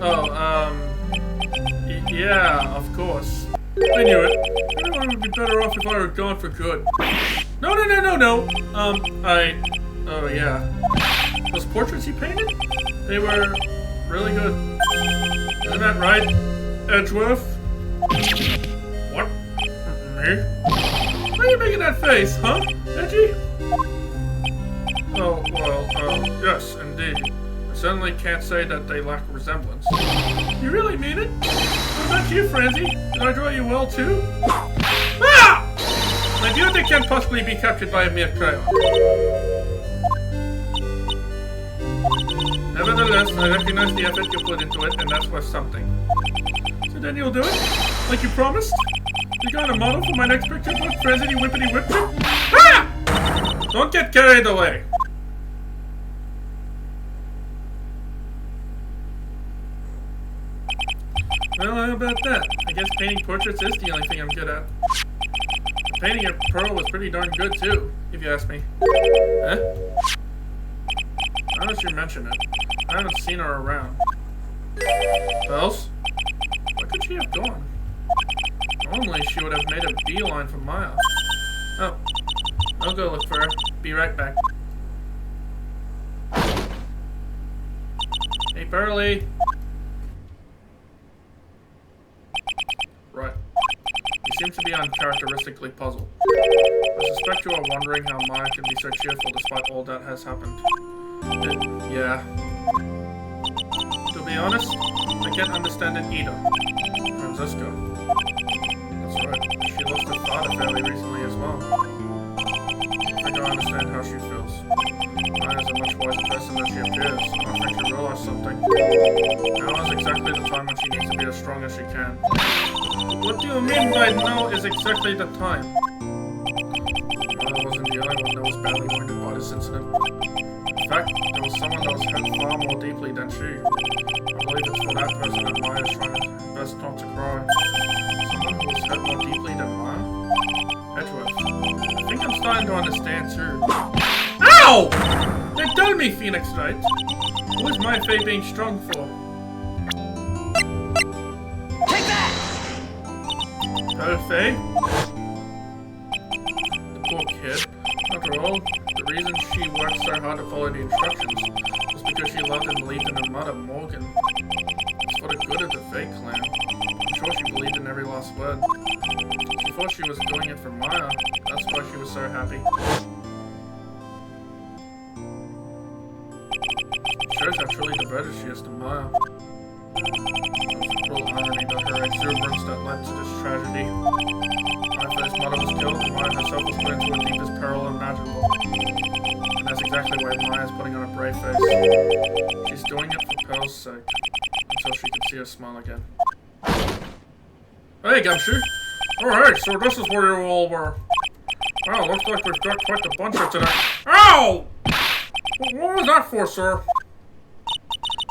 Oh, yeah, of course. I knew it. Everyone would be better off if I were gone for good. No. Oh, yeah. Those portraits you painted? They were really good. Isn't that right, Edgeworth? What? Me? Why are you making that face, huh? Edgy? Oh, well, yes, indeed. I certainly can't say that they lack resemblance. You really mean it? What about you, Francie? Did I draw you well, too? Ah! My beauty can't possibly be captured by a mere crayon. Nevertheless, I recognize the effort you put into it, and that's worth something. So then you'll do it? Like you promised? You got a model for my next picture book, Francie Whippity Whip? Ah! Don't get carried away. Well, how about that? I guess painting portraits is the only thing I'm good at. Painting a Pearl was pretty darn good, too, if you ask me. Huh? Now that you mention it, I haven't seen her around. Bells? Where could she have gone? Normally, she would have made a beeline for miles. Oh, I'll go look for her. Be right back. Hey, Pearly! Right. You seem to be uncharacteristically puzzled. I suspect you are wondering how Maya can be so cheerful despite all that has happened. Yeah. To be honest, I can't understand it either. Francisco. That's right. She lost her father fairly recently as well. I think I understand how she feels. Maya is a much wiser person than she appears, and I think she realized something. Now is exactly the time when she needs to be as strong as she can. What do you mean by now is exactly the time? Maya wasn't the only one that was badly wounded by this incident. In fact, there was someone that was hurt far more deeply than she. I believe it's for that person that Maya is trying her best not to cry. Someone who was hurt more deeply than Maya? Edgeworth. I think I'm starting to understand too. Ow! They told me, Phoenix Wright. Who is my Faye being strong for? Take that! Her Faye? The poor kid. After all, the reason she worked so hard to follow the instructions was because she loved and believed in her mother, Morgan. It's for the good of the Faye clan. I'm sure she believed in every last word. She thought she was doing it for Maya. That's why she was so happy. Shows how truly devoted she is to Maya. It was a cruel irony that her exuberance that led to this tragedy. Maya's mother was killed, and Maya herself was put into the deepest peril imaginable. And that's exactly why Maya's putting on a brave face. She's doing it for Pearl's sake, until she can see her smile again. Hey, Gumshoe! Alright, so this is where you all were. Wow, looks like we've got quite the bunch here today. Ow! What was that for, sir?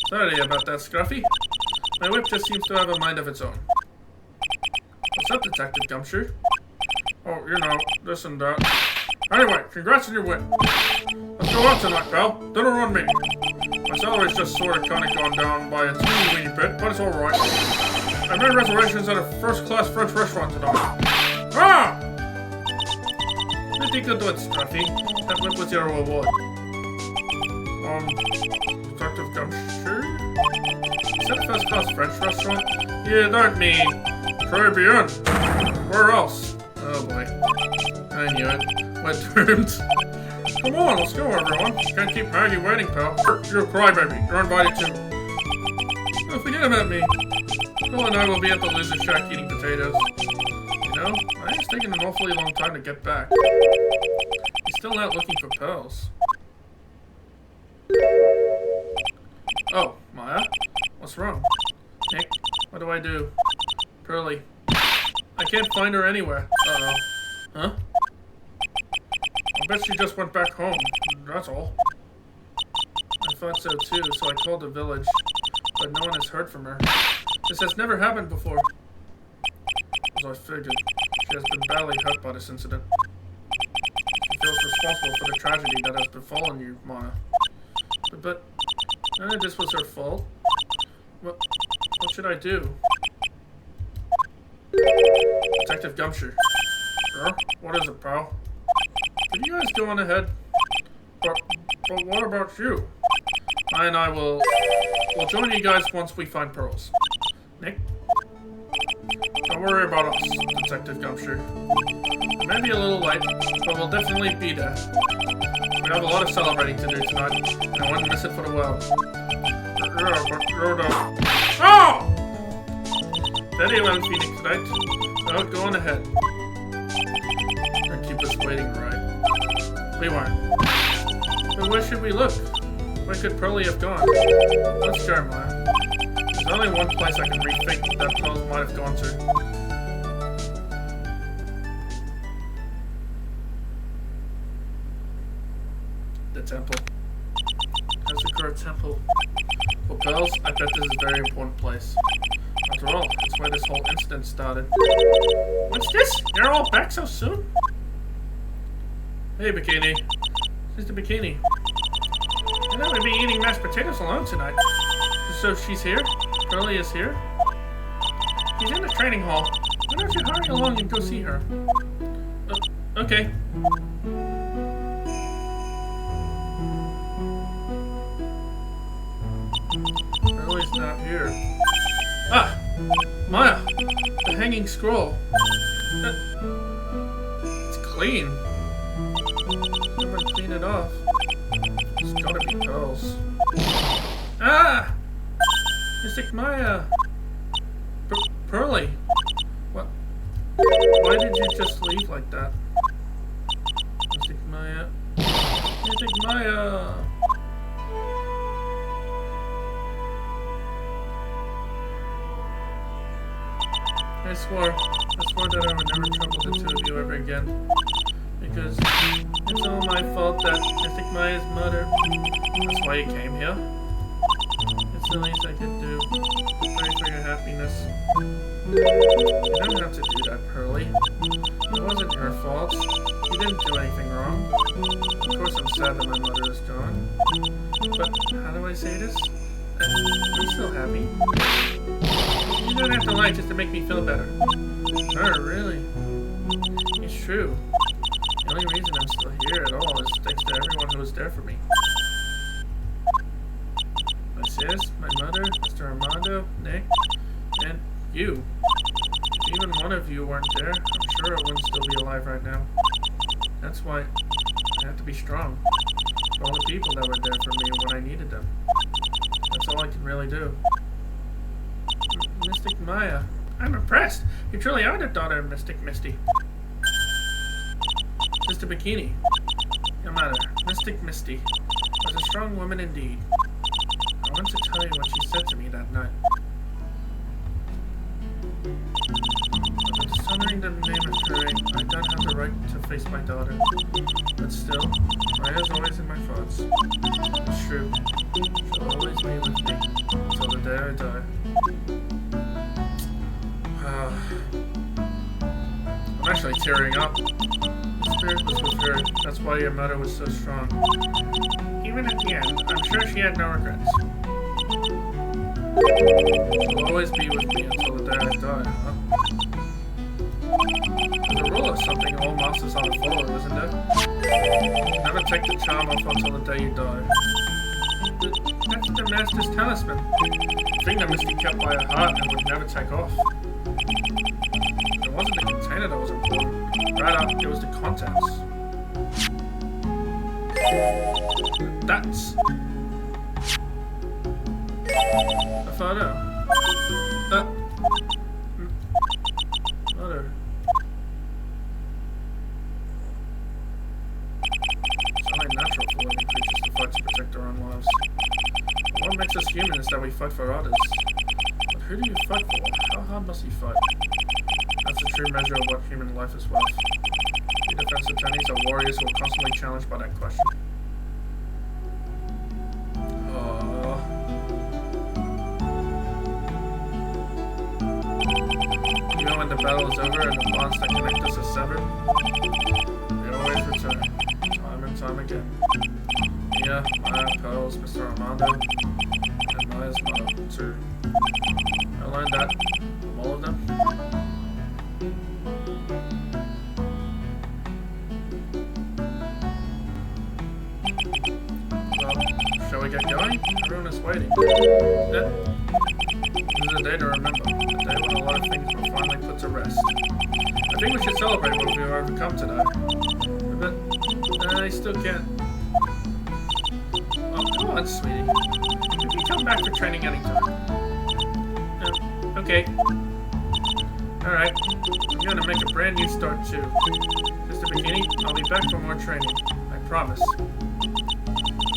Sorry about that, Scruffy. My whip just seems to have a mind of its own. What's up, Detective Gumshoe? Oh, you know, this and that. Anyway, congrats on your win. Let's go out tonight, pal. Dinner on me. My salary's just sort of kind of gone down by a teeny weeny bit, but it's alright. I made reservations at a first-class French restaurant tonight. Ah! Pretty good to it, Scruffy. That whip was your reward. Detective Gumshoe? Is that a first-class French restaurant? You don't mean Très bien. Where else? Oh boy. I knew it. We're doomed. Come on, let's go, everyone. Can't keep Maggie waiting, pal. You're a crybaby. You're invited too. Oh, forget about me. Bill and I will be at the Loser Shack eating potatoes. You know, I think it's taken an awfully long time to get back. He's still out looking for pearls. Oh, Maya? What's wrong? Nick, what do I do? Pearly. I can't find her anywhere. Uh-oh. Huh? I bet she just went back home. That's all. I thought so too, so I called the village. But no one has heard from her. This has never happened before. As I figured, she has been badly hurt by this incident. She feels responsible for the tragedy that has befallen you, Maya. But none of this was her fault. What should I do? Detective Gumshoe. Sure? What is it, pal? Could you guys go on ahead? But what about you? I and I will join you guys once we find pearls. Nick? Don't worry about us, Detective Gumshoe. It may be a little late, but we'll definitely be there. We have a lot of celebrating to do tonight, and I wouldn't miss it for the world. Yeah, but you're the... Oh! Very well, Phoenix Wright. So go on ahead. Don't keep us waiting, right? We won't. But where should we look? Where could Pearly have gone? Let's go, Maya. There's only one place I can rethink that Pearl might have gone to. The temple. Kazakura Temple. For pearls, I bet this is a very important place. After all, it's where this whole incident started. What's this? You're all back so soon? Hey, Bikini. Sister Bikini. I know we'd be eating mashed potatoes alone tonight. So she's here? Pearly is here? She's in the training hall. Why don't you hurry along and go see her? Okay. Pearly's not here. Ah! Maya! The hanging scroll. It's clean. Someone clean it off. It's gotta be pearls. Ah! Mystic Maya! Pearly! What? Why did you just leave like that? Mystic Maya. Mystic Maya! I swore that I would never trouble the two of you ever again. Because it's all my fault that Mystic Maya's mother. That's why you came here. It's the least I could do. Pray for your happiness. You don't have to do that, Pearly. It wasn't your fault. You didn't do anything wrong. Of course I'm sad that my mother is gone. But how do I say this? I'm still happy. You don't have to lie just to make me feel better. Oh, really? It's true. The only reason I'm still here at all is thanks to everyone who was there for me. My sis, my mother, Mr. Armando, Nick, and you. If even one of you weren't there, I'm sure I wouldn't still be alive right now. That's why I have to be strong. For all the people that were there for me when I needed them. That's all I can really do. Mystic Maya. I'm impressed. You truly are the daughter of Mystic Misty. Mr. Bikini. No matter. Mystic Misty was a strong woman indeed. I want to tell you what she said to me that night. After dishonoring the name of Wright, I don't have the right to face my daughter. But still, Maya's always in my thoughts. It's true. She'll always be with me until the day I die. I'm actually tearing up. The spirit was with her. That's why your mother was so strong. Even at the end, I'm sure she had no regrets. She'll always be with me until the day I die, huh? There's a rule of something all masters ought to follow, isn't there? Never take the charm off until the day you die. That's the master's talisman. The thing that Misty kept by her heart and would never take off. It wasn't the container that was important. Rather, it was the contents. That's a photo. Mother. It's only natural for living creatures to fight to protect their own lives. But what makes us human is that we fight for others. But who do you fight for? How hard must you fight? That's a true measure of what human life is worth. The defense attorneys are warriors who are constantly challenged by that question. Even when the battle is over and the bonds that connect us are severed, they always return, time and time again. Mia, Maya, Pearls, Mr. Armando, and Maya's mother, too. I learned that from all of them. Well, shall we get going? Everyone is waiting. Yeah. This is a day to remember. A day when a lot of things were finally put to rest. I think we should celebrate what we've overcome today. But I still can't. Oh, come on, sweetie. You can come back for training anytime. Okay. Alright. I'm gonna make a brand new start too. Mr. Bikini, I'll be back for more training. I promise.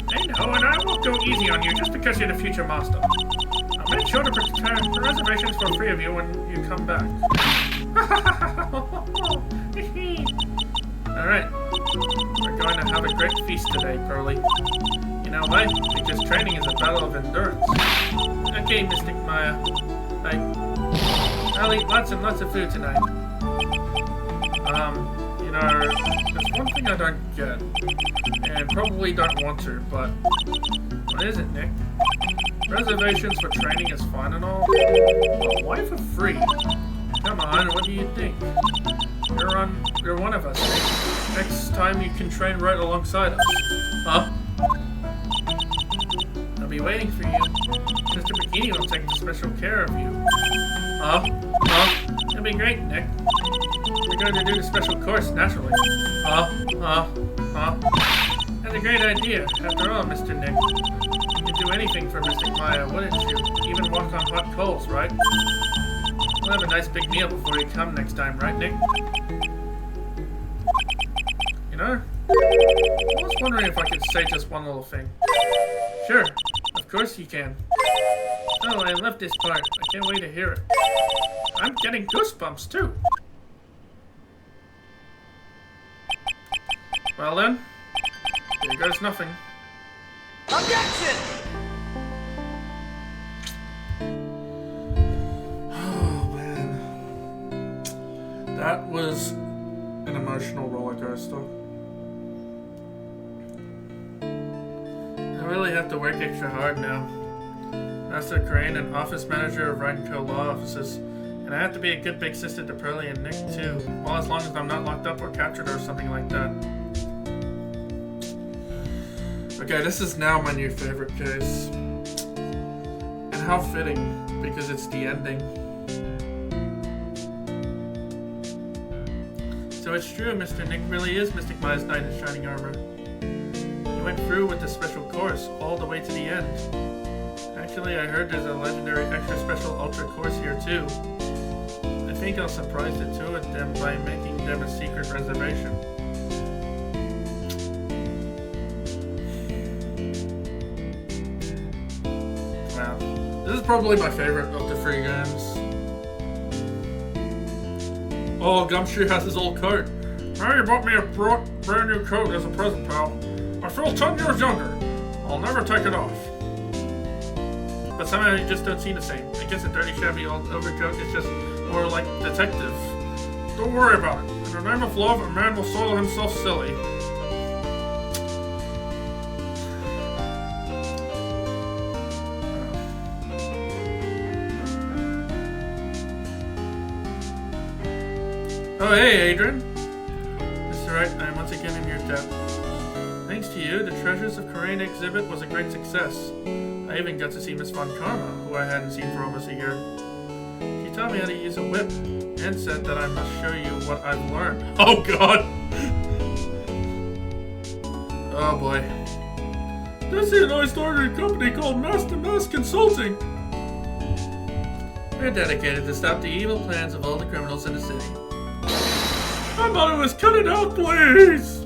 I know, and I won't go easy on you just because you're the future master. I'll make sure to prepare reservations for 3 of you when you come back. Alright. We're going to have a great feast today, Pearly. You know why? Because training is a battle of endurance. Okay, Mystic Maya. I'll eat lots and lots of food tonight. You know, there's one thing I don't get. And probably don't want to, but what is it, Nick? Reservations for training is fine and all, but why for free? Come on, what do you think? You're one of us. Next time you can train right alongside us. Huh? I'll be waiting for you. Mr. Bikini will take special care of you. Huh? It'll be great, Nick. We're going to do the special course, naturally. That's a great idea. After all, Mr. Nick, you'd do anything for Mystic Maya, wouldn't you? Even walk on hot coals, right? We'll have a nice big meal before you come next time, right, Nick? You know, I was wondering if I could say just one little thing. Sure, of course you can. Oh, I love this part. I can't wait to hear it. I'm getting goosebumps, too. Well then, here goes nothing. Objection! Oh, man. That was an emotional roller coaster. I really have to work extra hard now. Master Crane and office manager of Wright & Co. law offices. And I have to be a good big sister to Pearlie and Nick, too. Well, as long as I'm not locked up or captured or something like that. Okay, this is now my new favorite case. And how fitting, because it's the ending. So it's true, Mr. Nick really is Mystic Maya's knight in shining armor. He went through with the special course, all the way to the end. Actually, I heard there's a legendary extra special ultra course here too. I think I'll surprise the two of them by making them a secret reservation. Wow. This is probably my favorite of the 3 games. Oh, Gumshoe has his old coat. Now you bought me a brand new coat as a present, pal. I feel 10 years younger. I'll never take it off. But somehow you just don't seem the same. I guess a dirty, shabby old overcoat is just more like detective. Don't worry about it. In the name of love, a man will soil himself silly. Oh, hey, Adrian. Mr. Wright, I am once again in your debt. Thanks to you, the Treasures of Corraine exhibit was a great success. I even got to see Miss Von Karma, who I hadn't seen for almost a year. She taught me how to use a whip, and said that I must show you what I've learned. Oh, God! Oh, boy. Desi and I started a company called Master Mass Consulting. We're dedicated to stop the evil plans of all the criminals in the city. My motto is cut it out, please!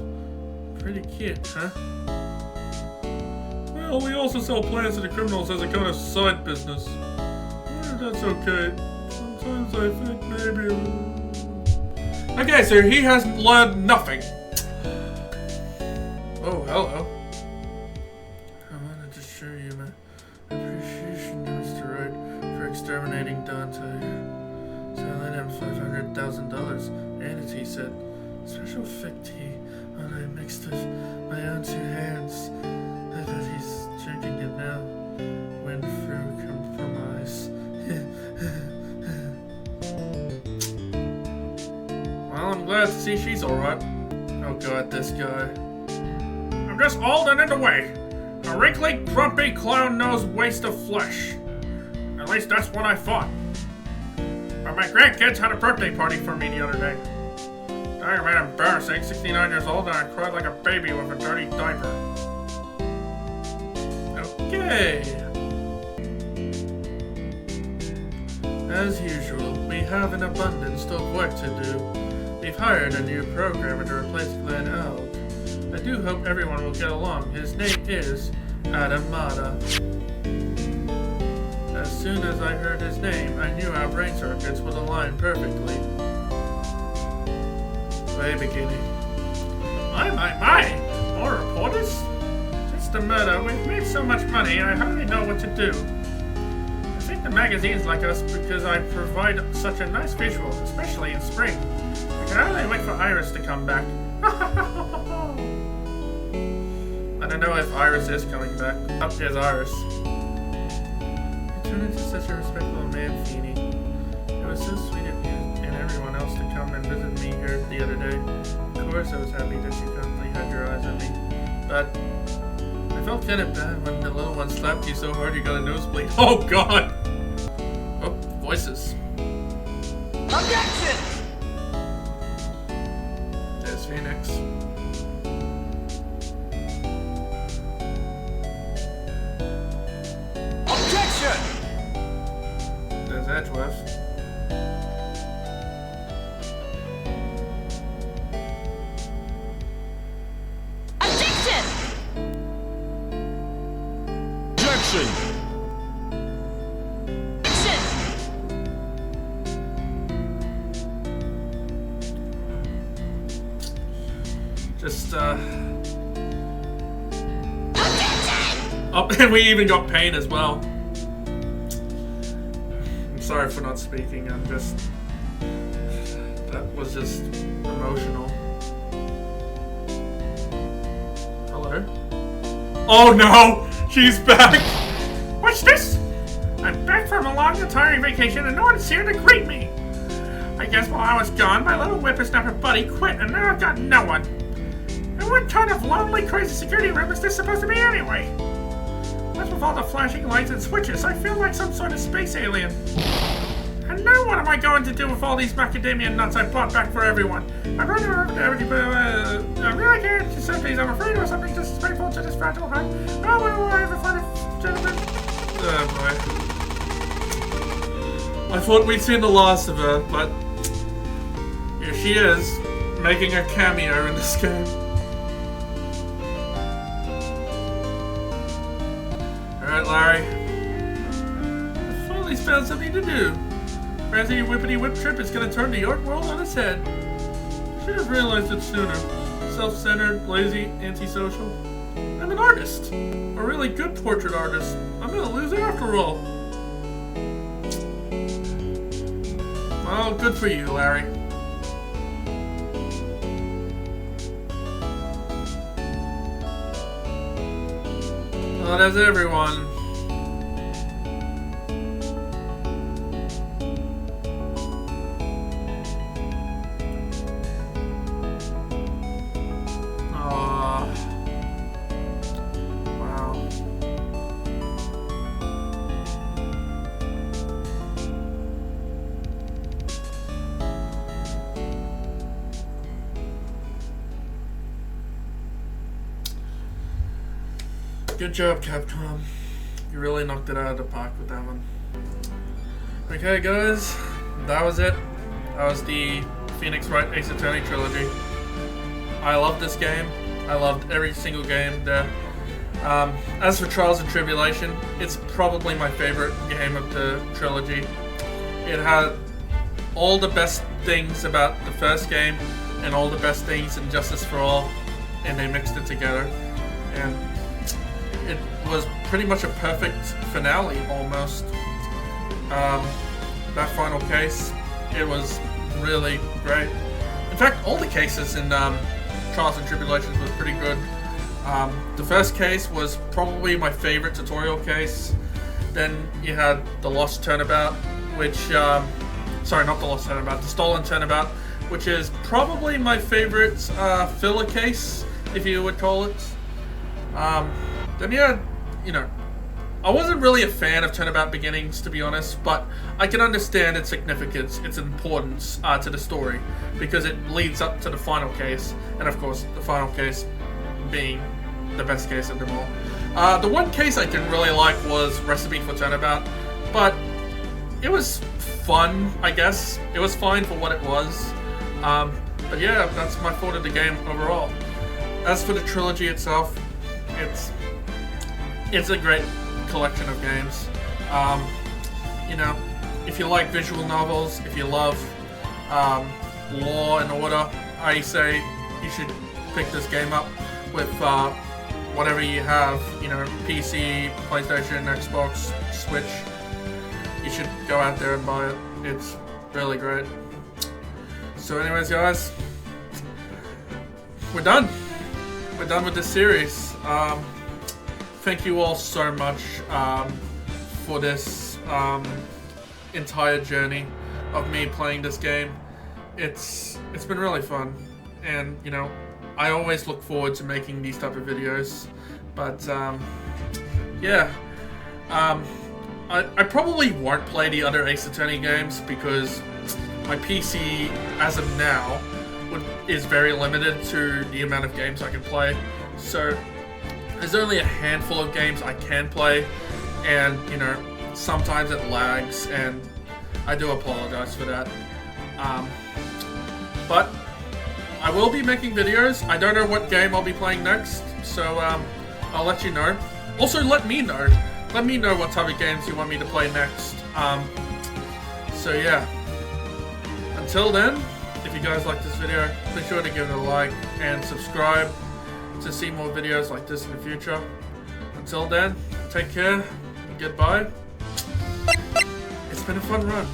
Pretty cute, huh? Well, we also sell plans to the criminals as a kind of side business. That's okay. Sometimes I think maybe... Okay, so he has learned nothing. Oh, hello. I wanted to show you my appreciation to Mr. Wright for exterminating Dante. Selling him $500,000. And as he said, special fig tea when I mixed with my own 2 hands. I bet he's drinking it now. Went through compromise. Well, I'm glad to see she's alright. Oh god, this guy. I'm just old and in the way. A wrinkly, grumpy, clown-nosed waste of flesh. At least that's what I thought. But my grandkids had a birthday party for me the other day. Talking about embarrassing, 69 years old and I cried like a baby with a dirty diaper. Okay. As usual, we have an abundance of work to do. We've hired a new programmer to replace Glenn Elk. I do hope everyone will get along. His name is Adamada. As soon as I heard his name, I knew our brain circuits would align perfectly. Way beginning. My! More reporters? Since the murder, we've made so much money, I hardly know what to do. I think the magazines like us because I provide such a nice visual, especially in spring. I can hardly wait for Iris to come back. I don't know if Iris is coming back. Oh, there's Iris. You turned into such a respectful man, Feeny. It was so sweet of you and everyone else to come and visit me here the other day. Of course I was happy that you constantly had your eyes on me. But I felt kind of bad when the little one slapped you so hard you got a nosebleed. Oh god! Oh, voices. Objection! Phoenix. Objection! There's Edgeworth. Objection! Objection! Just, Oh, and we even got Pain as well. I'm sorry for not speaking, I'm just... That was just emotional. Hello? Oh no! She's back! What's this? I'm back from a long and tiring vacation and no one's here to greet me! I guess while I was gone, my little whippersnapper buddy quit and now I've got no one. And what kind of lonely, crazy security room is this supposed to be anyway? What's with all the flashing lights and switches? I feel like some sort of space alien. And now what am I going to do with all these macadamia nuts I brought back for everyone? I'm running around to everybody, but I really can't just say please. I'm afraid of something just as painful to this fragile heart. Oh, well, I have a fun gentleman. Oh boy. I thought we'd seen the last of her, but here she is, making a cameo in this game. Alright, Larry. I finally found something to do. Crazy whippity whip trip is gonna turn the art world on its head. Should have realized it sooner. Self-centered, lazy, antisocial. I'm an artist. A really good portrait artist. I'm gonna lose after all. Well, good for you, Larry. Well, that's everyone. Wow. Good job, Capcom. You really knocked it out of the park with that one. Okay, guys, that was it. That was the Phoenix Wright Ace Attorney trilogy. I loved this game. I loved every single game there. As for Trials and Tribulation, it's probably my favorite game of the trilogy. It had all the best things about the first game and all the best things in Justice for All, and they mixed it together. And it was pretty much a perfect finale, almost. That final case, it was really great. In fact, all the cases in Trials and Tribulations was pretty good. The first case was probably my favorite tutorial case. Then you had the Lost Turnabout, which, sorry, not the Lost Turnabout, the Stolen Turnabout, which is probably my favorite filler case, if you would call it. Then you had, I wasn't really a fan of Turnabout Beginnings, to be honest, but I can understand its significance, its importance to the story, because it leads up to the final case, and of course, the final case being the best case of them all. The one case I didn't really like was Recipe for Turnabout, but it was fun, I guess. It was fine for what it was. But yeah, that's my thought of the game overall. As for the trilogy itself, it's a great collection of games. If you like visual novels, if you love Law and Order, I say you should pick this game up with whatever you have, PC, PlayStation, Xbox, Switch. You should go out there and buy it. It's really great. So anyways, guys, we're done. We're done with this series. Thank you all so much for this entire journey of me playing this game. It's been really fun, and I always look forward to making these type of videos. But yeah, I probably won't play the other Ace Attorney games because my PC, as of now, is very limited to the amount of games I can play. So there's only a handful of games I can play, and you know, sometimes it lags, and I do apologize for that. But I will be making videos. I don't know what game I'll be playing next, so I'll let you know. Also, let me know. Let me know what type of games you want me to play next. So yeah. Until then, if you guys like this video, be sure to give it a like and subscribe to see more videos like this in the future. Until then, take care and goodbye. It's been a fun run.